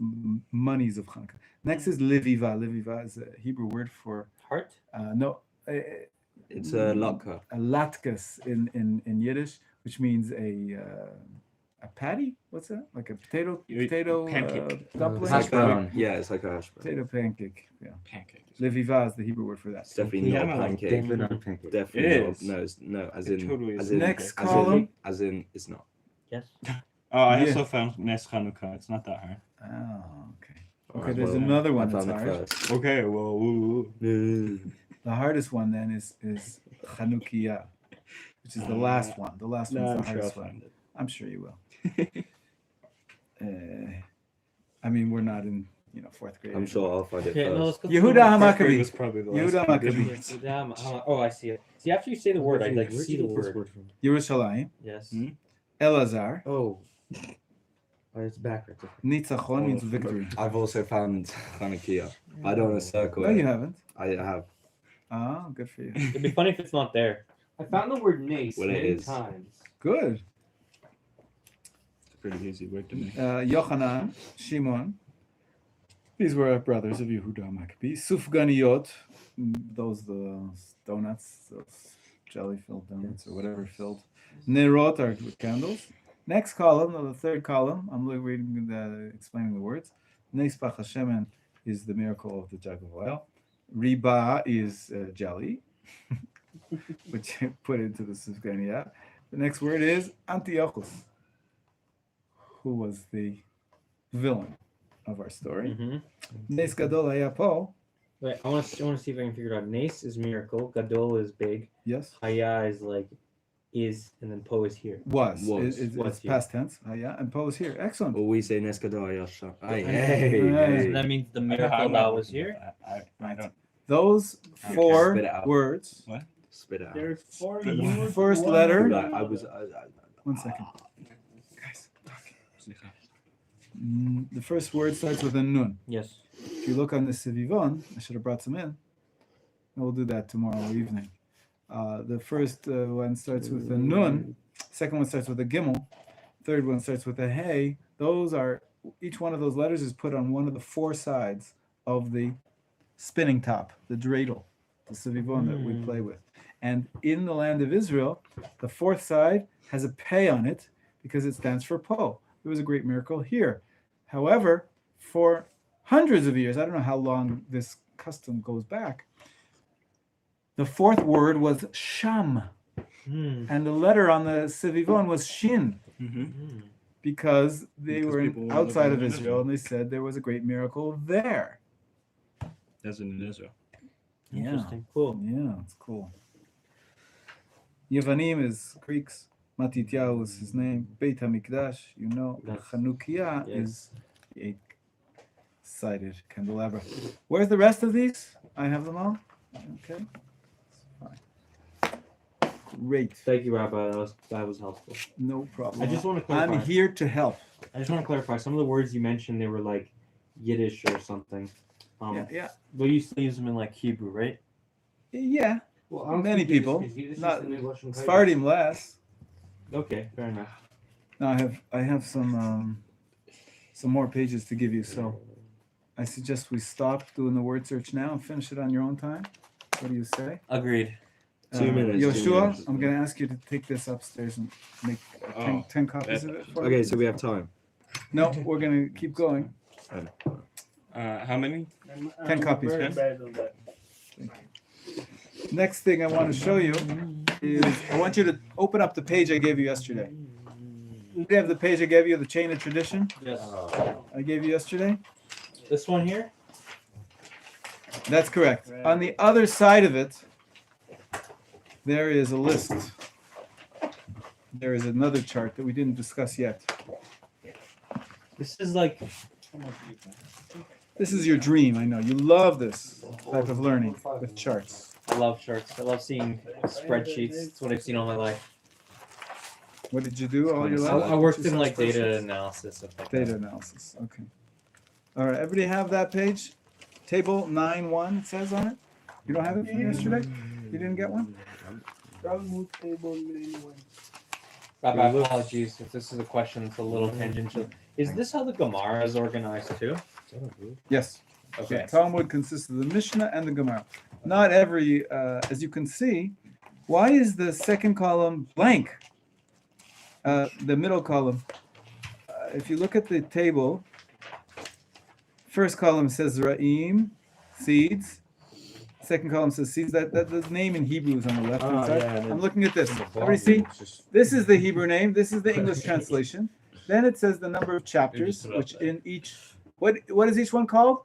monies of Hanukkah. Next is leviva. Leviva is a Hebrew word for heart. no, It's a latka. a latkas in Yiddish, which means a patty. What's that? Like a potato Pancake. dumpling. It's Hash like brown. yeah, it's like a hash brown. Potato pancake. Yeah. Pancake. Leviva is the Hebrew word for that. It's definitely Yeah, not no, a pancake. Definitely not a pancake. Definitely It not. is. No, it's no. As It in, totally is as a in, Next as column. in, as in, it's not. Yes. Oh, I Yeah. also found Nes Hanukkah. It's not that hard. Oh, okay. Okay, Alright, there's well, another I one that's found it hard. first. Okay, well, ooh. The hardest one then is Chanukiah, which is the last one. The last one's No, the I'm sure I'll hardest one. find it. I'm sure you will. I mean, we're not in fourth grade. I'm sure I'll find it Okay. No, let's first. go. Yehuda Fourth grade Maccabee. was probably the last Yehuda one I did. Maccabee. Damn. Oh, I see it. See, after you say the word, I like Where'd see you the get this word. from? Yerushalayim, Yes. Hmm? Elazar, Oh. Oh, it's backwards. Okay. Nitzachon means victory. I've also found Hanukkah. I don't want to circle No, it. you haven't. I have. Ah, good for you. It'd be funny if it's not there. I found the word nace Well, it many is. times. Good. It's a pretty easy word to make. Yochanan, Shimon. These were brothers of Yehuda Maccabee. Sufganiyot, those donuts, those jelly-filled donuts or whatever filled. Nerot are candles. Next column, the third column, I'm reading explaining the words. Nes Pach Hashemen is the miracle of the jug of oil. Riba is jelly, which you put into the Sufganiyah. The next word is Antiochus, who was the villain of our story. Mm-hmm. Nes Gadol Haya Po, Wait, I want to see if I can figure it out. Nace is miracle. Gadol is big. yes, Haya is like is, and then po is here. was. Was. It's here. past tense. Haya, and Po is here. Excellent. Or we say Neskador Yasha. Hey, Hey. So that means the miracle that was here. I don't. Those Okay, four spit it out. words. Spit it out. There's 4 Good Yud, First one letter. Yud. I was. 1 second. Guys, the first word starts with a nun. Yes. If you look on the Sivivon, I should have brought some in. And we'll do that tomorrow evening. The first one starts with a nun. Second one starts with a gimel. Third one starts with a hey. Each one of those letters is put on one of the 4 sides of the spinning top, the dreidel, the Sivivon that we play with. And in the land of Israel, the 4th side has a pei on it because it stands for po. It was a great miracle here. However, for hundreds of years, I don't know how long this custom goes back, the 4th word was sham. And the letter on the Sivivon was Shin, because they Because were people were outside of living in Israel, Israel. and they said there was a great miracle there. As in Israel. Interesting. Cool. Yeah, it's cool. Yevanim is Greeks. Matityahu is his name. Beit HaMikdash, you know. That's- Hanukkah yes. is the eight-sided candelabra. Where's the rest of these? I have them all. Okay. Fine. Great. Thank you, Rabbi. That was helpful. No problem. I just want to clarify. I'm here to help. I just want to clarify. Some of the words you mentioned, they were like Yiddish or something. Yeah. But you still use them in like Hebrew, right? Yeah. Well, I don't Many think Yiddish, people. 'cause Yiddish is Not the new Russian type. Sephardim less. Okay, fair enough. Now I have some more pages to give you. So I suggest we stop doing the word search now and finish it on your own time. What do you say? Agreed. 2 minutes, 2 Yoshua, minutes. I'm going to ask you to take this upstairs and make 10 copies of it. For Okay, me. so we have time. No, we're going to keep going. How many? 10 copies, Very yes? bad on that. Next thing I want to show you is I want you to open up the page I gave you yesterday. Do you have the page I gave you, the chain of tradition Yes. I gave you yesterday? This one here? That's correct. On the other side of it, there is a list. There is another chart that we didn't discuss yet. This is like This is your dream, I know. You love this type of learning with charts. I love charts. I love seeing spreadsheets. It's what I've seen all my life. What did you do all your I, life? I worked Just in like spreadsheets? data analysis stuff like Data that. analysis. Okay. All right. Everybody have that page? Table 9-1 it says on it. You don't have it from yesterday? You didn't get one? Talmud table main one. Rabbi, apologies if this is a question that's a little tangential. Is this how the Gemara is organized too? Yes. Okay. The Talmud consists of the Mishnah and the Gemara. Not every, as you can see, why is the second column blank? The middle column. If you look at the table, first column says Ra'im, seeds. Second column says seeds. That the name in Hebrew is on the left hand Ah, side. yeah, and I'm then- looking at this. Everybody see? This is the Hebrew name. This is the English translation. Then it says the number of chapters, which in each. What is each one called?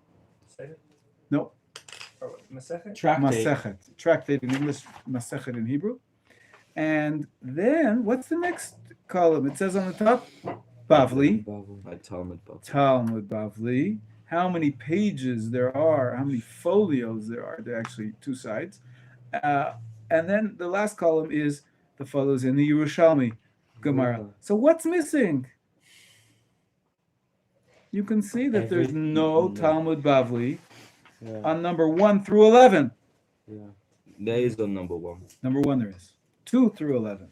No. Or Masechet? Tractate. Masechet. Tractate in English, Masechet in Hebrew. And then, what's the next column? It says on the top, Bavli, By Talmud Bavli. Talmud Bavli. How many pages there are, how many folios there are. There are actually two sides. And then the last column is the folios in the Yerushalmi Gemara. So what's missing? You can see that there's no Talmud Bavli Yeah. on number 1 through 11. Yeah. There is the number 1. Number 1 there is. 2 through 11.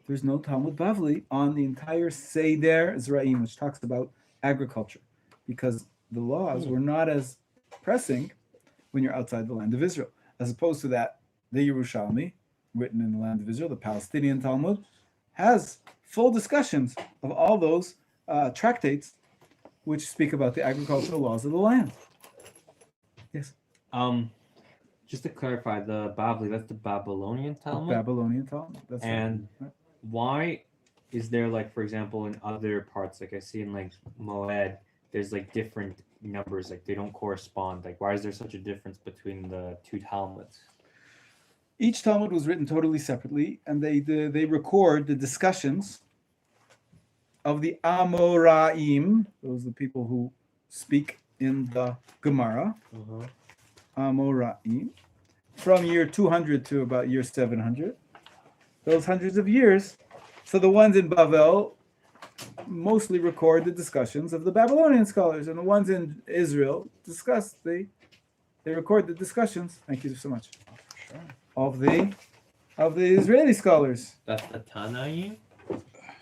There's no Talmud Bavli on the entire Seder Zra'im, which talks about agriculture, because the laws were not as pressing when you're outside the land of Israel. As opposed to that, the Yerushalmi, written in the land of Israel, the Palestinian Talmud, has full discussions of all those tractates which speak about the agricultural laws of the land. Yes. Just to clarify, the Bavli, that's the Babylonian Talmud. Babylonian Talmud. That's And right. why is there, like, for example, in other parts, like I see in like Moed, there's like different numbers, like they don't correspond. Like, why is there such a difference between the two Talmuds? Each Talmud was written totally separately, and they record the discussions of the Amoraim. Those are the people who speak in the Gemara. Amoraim, from year 200 to about year 700. Those hundreds of years. So the ones in Bavel mostly record the discussions of the Babylonian scholars, and the ones in Israel they record the discussions. Thank you so much. Of the Israeli scholars. That's the Tanaim.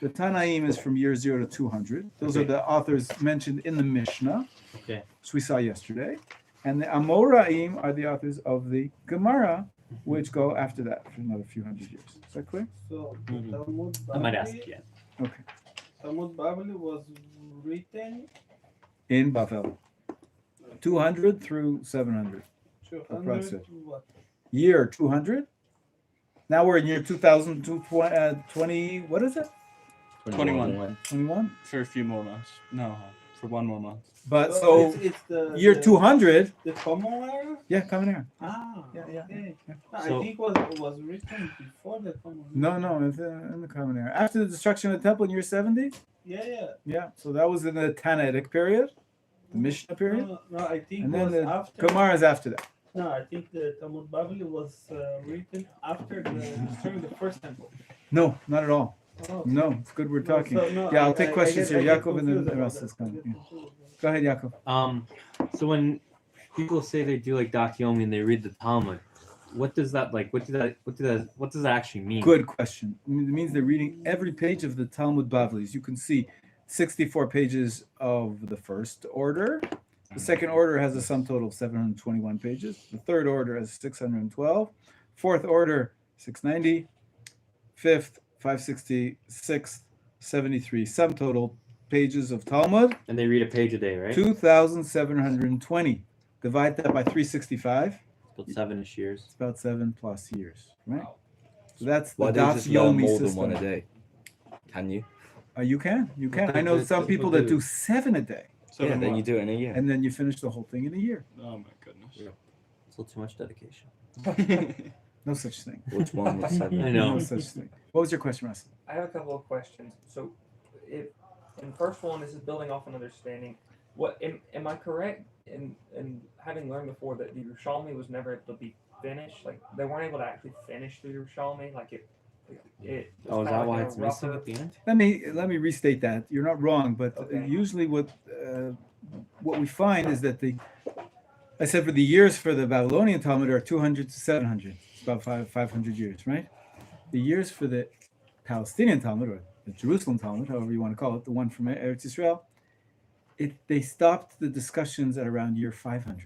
The Tanaim is from year 0 to 200. Those are the authors mentioned in the Mishnah, which we saw yesterday. And the Amoraim are the authors of the Gemara, which go after that for another few hundred years. Is that clear? So Talmud I might ask Bavli, again. Okay. Talmud Bavli was written In Bavel. 200 through 700. 200 Approximate. what? Year 200. Now we're in year 2020. What is it? 21. 21. For a few more months. No, for one more month. But so it's the year 200. The common era. Yeah, coming here. Ah, Yeah, yeah. okay. Yeah. I So- think was written before the common. No, it's in the common era. After the destruction of the temple in year 70. Yeah. Yeah, so that was in the Tannaitic period, the Mishnah period, No, I think and it then was the after. Gemara is after that. No, I think the Talmud Babylon was written after during the first temple. No, not at all. Oh. No, it's good we're No, talking. so, no, Yeah, I'll I- take I questions get- here. I get Yaakov and then confused the about rest that. is coming. I get Yeah. confused. Go ahead, Yaakov. So when people say they do like Dafyomi and they read the Talmud, what does that like? What does that actually mean? Good question. It means they're reading every page of the Talmud Bavlis. You can see 64 pages of the first order. The second order has a sum total of 721 pages. The third order has 612. Fourth order, 690. Fifth, 560. Sixth, 73. Sum total pages of Talmud, And they read a page a day, right? 2,720. Divide that by 365. About 7-ish years. It's about 7+ years, right? So that's the Why don't you just Daf learn Yomi more than system. one a day? Can you? You can. What I know did some the people people that do? do 7 a day, So Yeah, then you do it in a year. and then you finish the whole thing in a year. Oh my goodness. Still too much dedication. No such thing. Which one was seven? I know. No such thing. What was your question, Russ? I have a couple of questions. So, if in the first one, this is building off an understanding. What am I correct in having learned before that the Yerushalmi was never able to be finished? Like they weren't able to actually finish the Yerushalmi. Like it. Was Oh, is kinda that like why a it's missing rougher- at the end? Let me restate that. You're not wrong, but Okay. usually what we find is that I said for the years for the Babylonian Talmud are 200 to 700. It's about 500 years, right? The years for the Palestinian Talmud or the Jerusalem Talmud, however you want to call it, the one from Eretz Israel, they stopped the discussions at around year 500.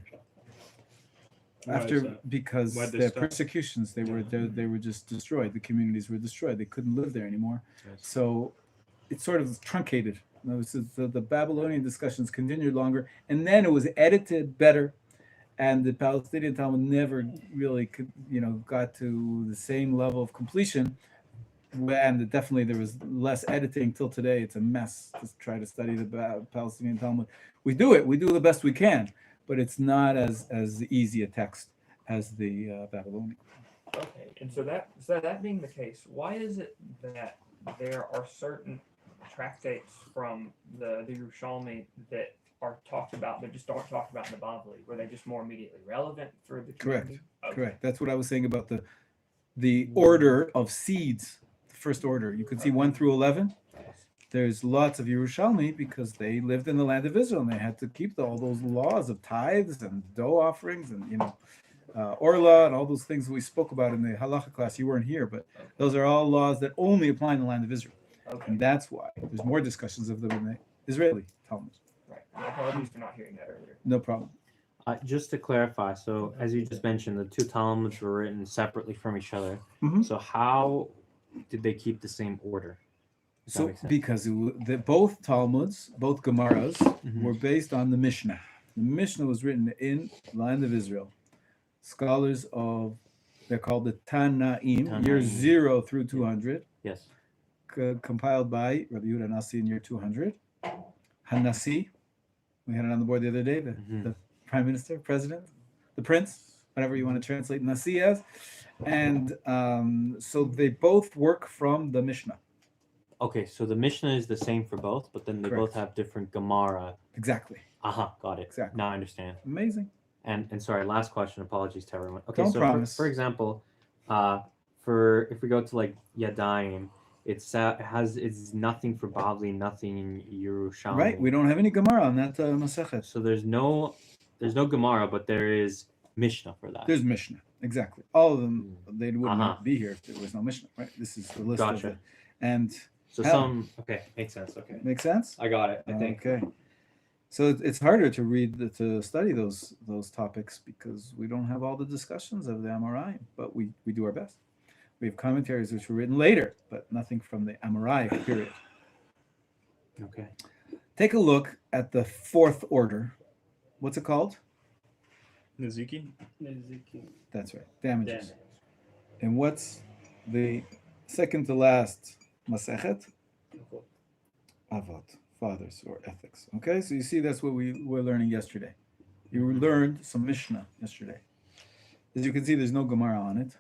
Why is After that? because Why'd they the stop? persecutions they were just destroyed. The communities were destroyed. They couldn't live there anymore. Yes. So it sort of truncated. In other words, the Babylonian discussions continued longer, and then it was edited better, and the Palestinian Talmud never really got to the same level of completion. And definitely there was less editing till today. It's a mess to try to study the Palestinian Talmud. We do the best we can, but it's not as easy a text as the Babylonian. Okay, and so that being the case, why is it that there are certain tractates from the Yerushalmi that are talked about but just aren't talked about in the Bavli? Were they just more immediately relevant for the community? Okay. Correct. That's what I was saying about the order of seeds. The first order. You can see 1 through 11. There's lots of Yerushalmi because they lived in the land of Israel and they had to keep all those laws of tithes and dough offerings and orla and all those things that we spoke about in the halacha class. You weren't here, but those are all laws that only apply in the land of Israel. Okay. And that's why there's more discussions of them in the Israeli Talmud. Right. My apologies for not hearing that earlier. No problem. Just to clarify, so as you just mentioned, the two Talmuds were written separately from each other. Mhm. So how did they keep the same order? Does that So make sense? because both Talmuds, both Gemaras, Mhm. were based on the Mishnah. The Mishnah was written in the land of Israel. Scholars they're called the Tanaim, years Tanaim. 0 through 200, Yes. compiled by Rabbi Yehuda Nasi in year 200. Hanasi, we had it on the board the other day, the prime minister, president, the prince, whatever you want to translate Nasi as. And so they both work from the Mishnah. Okay, so the Mishnah is the same for both, but then they both Correct. have different Gemara. Exactly. Aha, got it. Exactly. Now I understand. Amazing. And sorry, last question. Apologies to everyone. Okay, Don't so promise. for example, for if we go to like Yadayim, it's nothing for Bavli, nothing Yerushalmi. Right. We don't have any Gemara on that Masechet. So there's no Gemara, but there is Mishnah for that. There's Mishnah. Exactly. All of them, they would Uh-huh. not be here if there was no Mishnah, right? This is the list of Gotcha. it. And So Hell. okay, makes sense. Okay, make sense? I got it. I think. Okay. So it's harder to to study those topics because we don't have all the discussions of the Amoraim, but we do our best. We have commentaries which were written later, but nothing from the Amoraic period. Okay. Take a look at the fourth order. What's it called? Naziki? Ezekiel. That's right. Damages. Damage. And what's the second to last Masechet, Avot, fathers or ethics. Okay, so you see that's what we were learning yesterday. You learned some Mishnah yesterday. As you can see, there's no Gemara on it,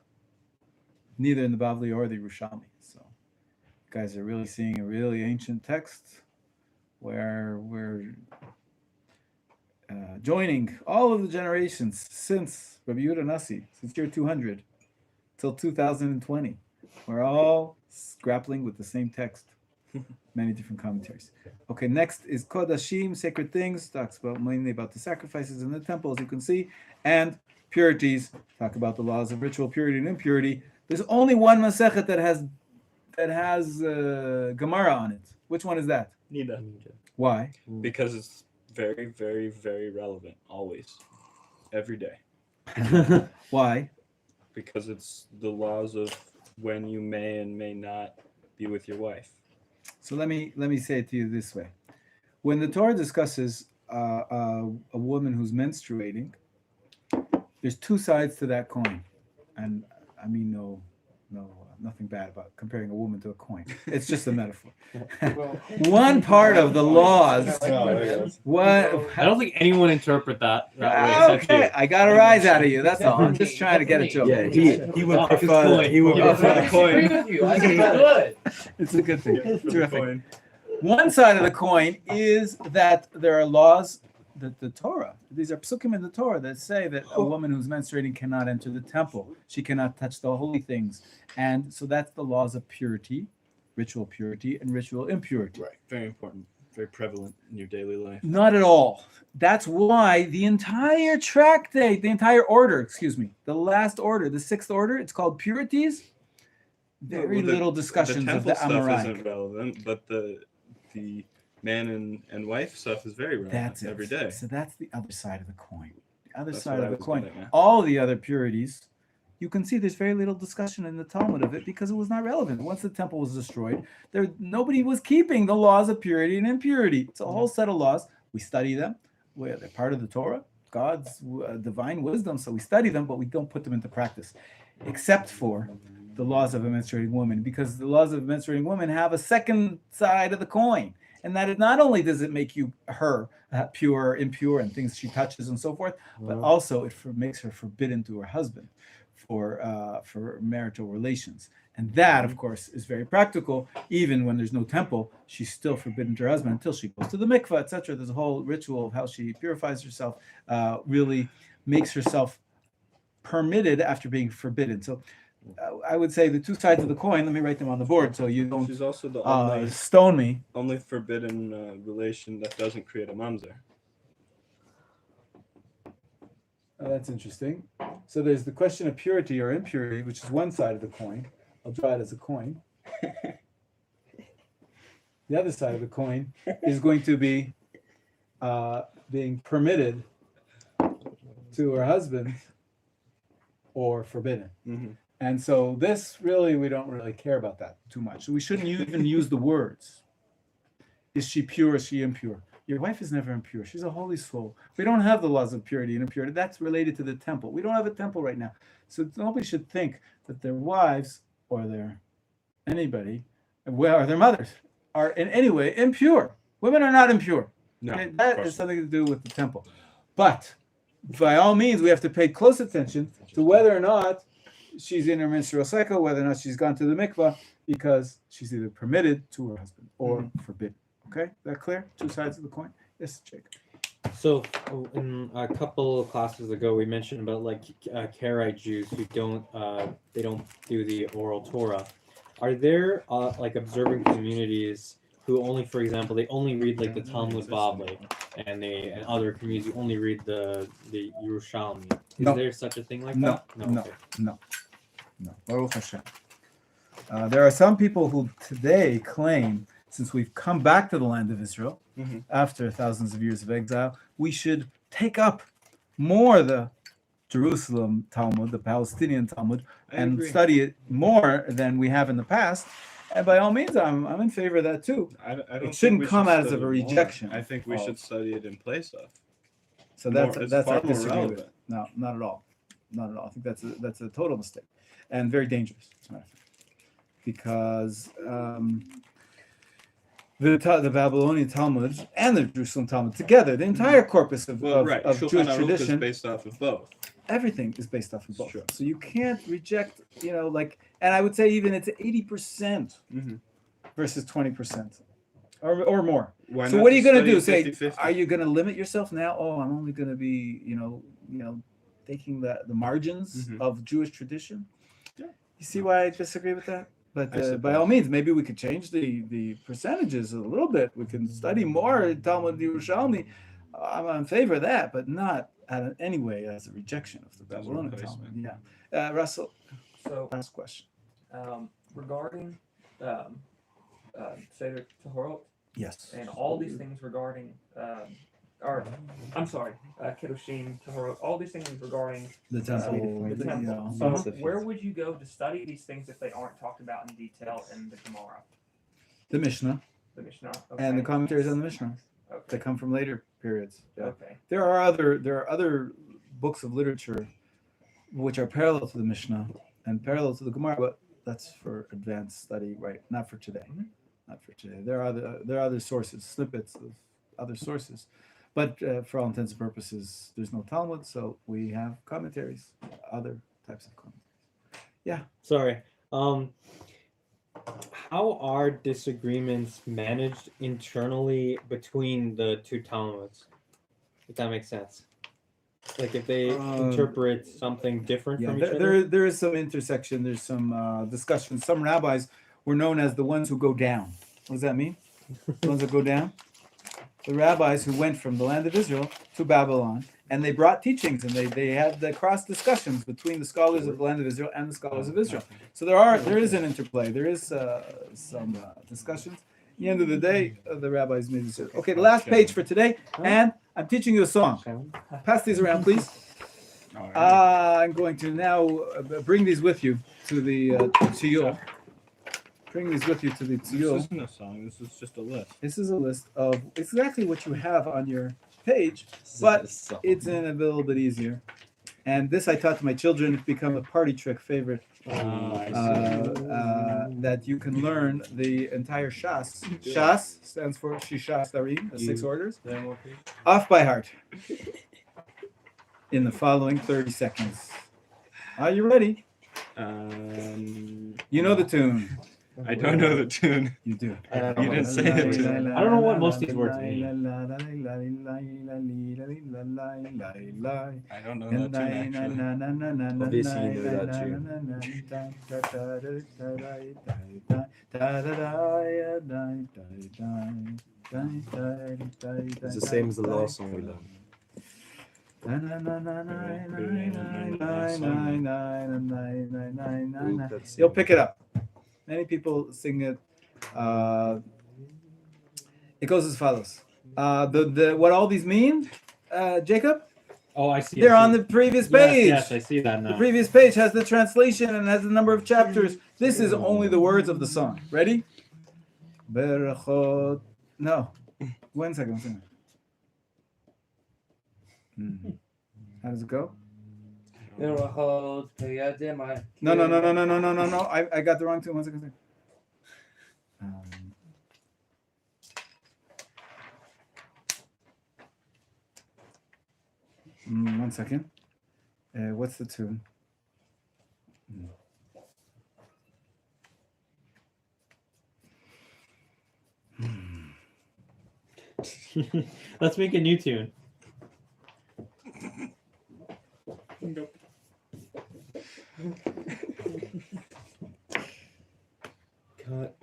neither in the Bavli or the Yerushalmi. So you guys are really seeing a really ancient text where we're joining all of the generations since Rabbi Yehuda Nasi, since year 200 till 2020. We're all grappling with the same text, many different commentaries. Okay, next is Kodashim, sacred things, talks about mainly about the sacrifices in the temple, as you can see, and purities, talk about the laws of ritual purity and impurity. There's only one Masechet that has Gemara on it. Which one is that? Neither. Why? Because it's very, very, very relevant. Always. Every day. Why? Because it's the laws of when you may and may not be with your wife. So let me say it to you this way: when the Torah discusses a woman who's menstruating, there's two sides to that coin, and I mean nothing bad about comparing a woman to a coin. It's just a metaphor. One part of the laws. What? I don't think anyone interpret that way. Okay, I got a rise out of you. That's all. I'm just trying to get a joke. Yeah, he would prefer coin. he would Yeah, prefer I the agree coin. with you. I think that's good. It's a good thing. Terrific. One side of the coin is that there are laws that the Torah, these are psukim in the Torah that say that a woman who's menstruating cannot enter the temple. She cannot touch the holy things. And so that's the laws of purity, ritual purity, and ritual impurity. Right. Very important. Very prevalent in your daily life. Not at all. That's why the entire tractate, the entire order, the last order, the sixth order, it's called purities. Very little discussions of the Amoraic stuff Amoraic. isn't relevant, but the man and wife stuff is very relevant. That's it. Every day. So that's the other side of the coin. The other That's side what of I the was coin. getting at. All the other purities, you can see there's very little discussion in the Talmud of it because it was not relevant. Once the temple was destroyed, nobody was keeping the laws of purity and impurity. It's a whole set of laws. We study them. They're part of the Torah, God's divine wisdom. So we study them, but we don't put them into practice, except for the laws of a menstruating woman, because the laws of a menstruating woman have a second side of the coin. And that is not only does it make her pure, impure, and things she touches and so forth, but also it makes her forbidden to her husband for marital relations. And that, of course, is very practical. Even when there's no temple, she's still forbidden to her husband until she goes to the mikvah, etc. There's a whole ritual of how she purifies herself, really makes herself permitted after being forbidden. So I would say the two sides of the coin, let me write them on the board so you don't She's also the only, stone me. only forbidden relation that doesn't create a mamzer. That's interesting. So there's the question of purity or impurity, which is one side of the coin. I'll draw it as a coin. The other side of the coin is going to be being permitted to her husband or forbidden. Mm-hmm. And so this really, we don't really care about that too much. So we shouldn't even use the words. Is she pure? Is she impure? Your wife is never impure. She's a holy soul. We don't have the laws of purity and impurity. That's related to the temple. We don't have a temple right now. So nobody should think that their wives or their mothers are in any way impure. Women are not impure. No, Okay? That has something to do with the temple. But by all means, we have to pay close attention to whether or not she's in her menstrual cycle, whether or not she's gone to the mikvah, because she's either permitted to her husband or forbidden. Okay, is that clear? Two sides of the coin. Yes, Jacob. So in a couple of classes ago, we mentioned about like Karaite Jews who don't do the oral Torah. Are there like observant communities who only, for example, they only read like the Talmud Bavli, and other communities who only read the Yerushalmi? Is there such a thing like that? No. Baruch Hashem. There are some people who today claim, since we've come back to the land of Israel after thousands of years of exile, we should take up more the Jerusalem Talmud, the Palestinian Talmud, and study it more than we have in the past. And by all means, I'm in favor of that too. I don't It shouldn't think we come should out as a study more. rejection. I think we should study it in place of. So that's It's I far more disagree with. relevant. No, not at all. Not at all. I think that's a total mistake and very dangerous. As a matter of fact. because the Babylonian Talmuds and the Jerusalem Talmud together, the entire corpus of Shulchan Jewish Aruch tradition, is based off of both. everything is based off of both. Sure. So you can't reject, and I would say even it's 80% versus 20% or more. Why So not what are you just going to study do? Say, 50-50? are you going to limit yourself now? Oh, I'm only going to be, taking the margins of Jewish tradition. Yeah. You see why I disagree with that? But I suppose. by all means, maybe we could change the percentages a little bit. We can study more Talmud Yerushalmi. I'm in favor of that, but not anyway as a rejection of the As a Babylonian replacement. Talmud. Yeah, Russell. So, Last question. regarding Seder Tahorot Yes. and all these things regarding, Kodashim, Tahorot, all these things regarding The temple. the temple. Yeah. So, where would you go to study these things if they aren't talked about in detail in the Gemara, The Mishnah the Mishnah? and the Okay. commentaries on the Mishnah Okay. that come from later periods. Yeah. Okay. There are other books of literature which are parallel to the Mishnah and parallel to the Gemara, but that's for advanced study, right? Not for today. Not for today. There are other sources, snippets of other sources, but for all intents and purposes, there's no Talmud, so we have commentaries, other types of commentaries. Sorry. How are disagreements managed internally between the two Talmuds? If that makes sense. Like if they interpret something different Yeah, from each other. there is some intersection. There's some discussion. Some rabbis were known as the ones who go down. What does that mean? The ones that go down? The rabbis who went from the land of Israel to Babylon, and they brought teachings, and they had the cross discussions between the scholars of the land of Israel and the scholars of Israel. So there is an interplay. There is some discussions. At the end of the day, the rabbis made this. Okay, the last page for today, and I'm teaching you a song. Pass these around, please. I'm going to now bring these with you to the Tziyul. Bring these with you to the This Tziyul. isn't a song. This is just a list. This is a list of exactly what you have on your page, but it's in a little bit easier. And this I taught to my children. It's become a party trick favorite. That you can learn the entire Shas. Shas stands for Shisha Starim, the 6 orders, off by heart in the following 30 seconds. Are you ready? You know the tune. I don't know the tune. You do. You didn't say the tune. I don't know what most of these words mean. I don't know that tune actually. Obviously you know that It's the same as the last song we learned. You'll pick it up. Many people sing it. It goes as follows. What all these mean, Jacob? Oh, I see. They're on the previous page. Yes, I see that now. The previous page has the translation and has the number of chapters. This is only the words of the song. Ready? Berachot. No. 1 second. How does it go? No. I got the wrong tune. 1 second. 1 second. What's the tune? Let's make a new tune. Cut.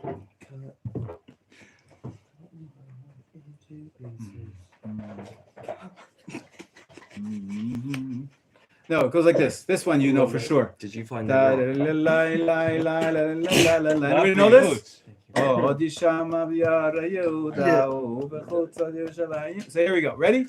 No, it goes like this. This one you know for sure. Did you find that? Anybody know this? So here we go. Ready?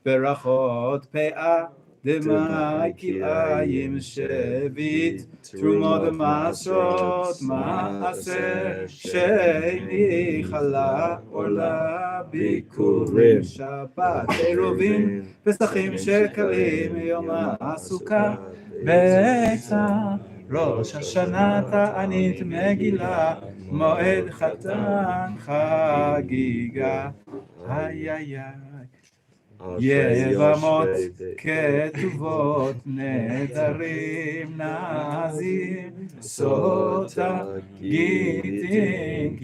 Berachot pe'ah demai ki'ayim shevit trumot masrot ma'aser she'ni chala ola bikurim shabbat eruvin pesachim shekalim yom ha'asuka be'etza ראש השנה תענית מגילה, מועד חתן חגיגה. איי איי איי. יבמות כתובות נדרים נזים סוטה גיטין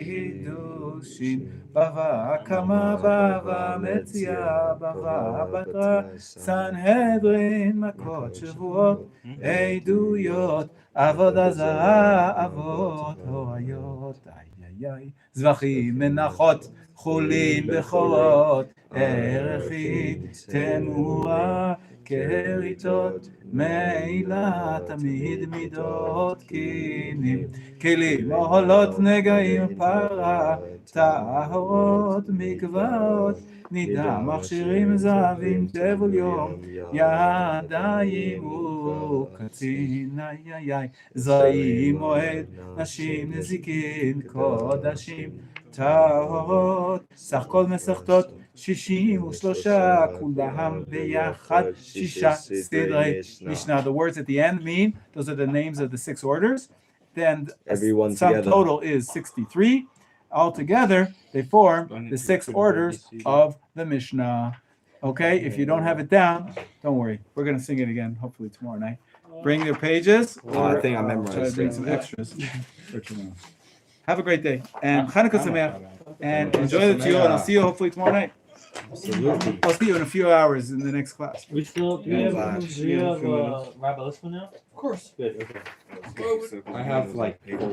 קידושין בבה קמה בבה מציאה בבה בתרה סנהדרין מכות שבועות עדויות עבודה זרה אבות הוריות איי איי זבחים מנחות חולין בכורות ערכית תמורה כריתות מעילה תמיד מידות קינים כלים עולות נגעים פרה טהרות מקוואות נידה מכשירים זהבים תבול יום ידיים וקצין איי איי איי זרעים מועד נשים נזיקין קודשים טהרות סך כל מסכתות 63 כולם ביחד 6 סדרי משנה. The words at the end mean those are the names of the 6 orders. Then Everyone sum together. total is 63. Altogether they form the 6 orders of the Mishnah. Okay, if you don't have it down, don't worry. We're going to sing it again hopefully tomorrow night. Bring your pages. I think I Try to memorized bring it. some extras for tomorrow. Have a great day and Hanukkah Sameach and enjoy the tefillah and I'll see you hopefully tomorrow night. Absolutely. I'll see you in a few hours in the next class. We still do we have Rabbi Lispel now? Of course. Good. Okay. I have like 4.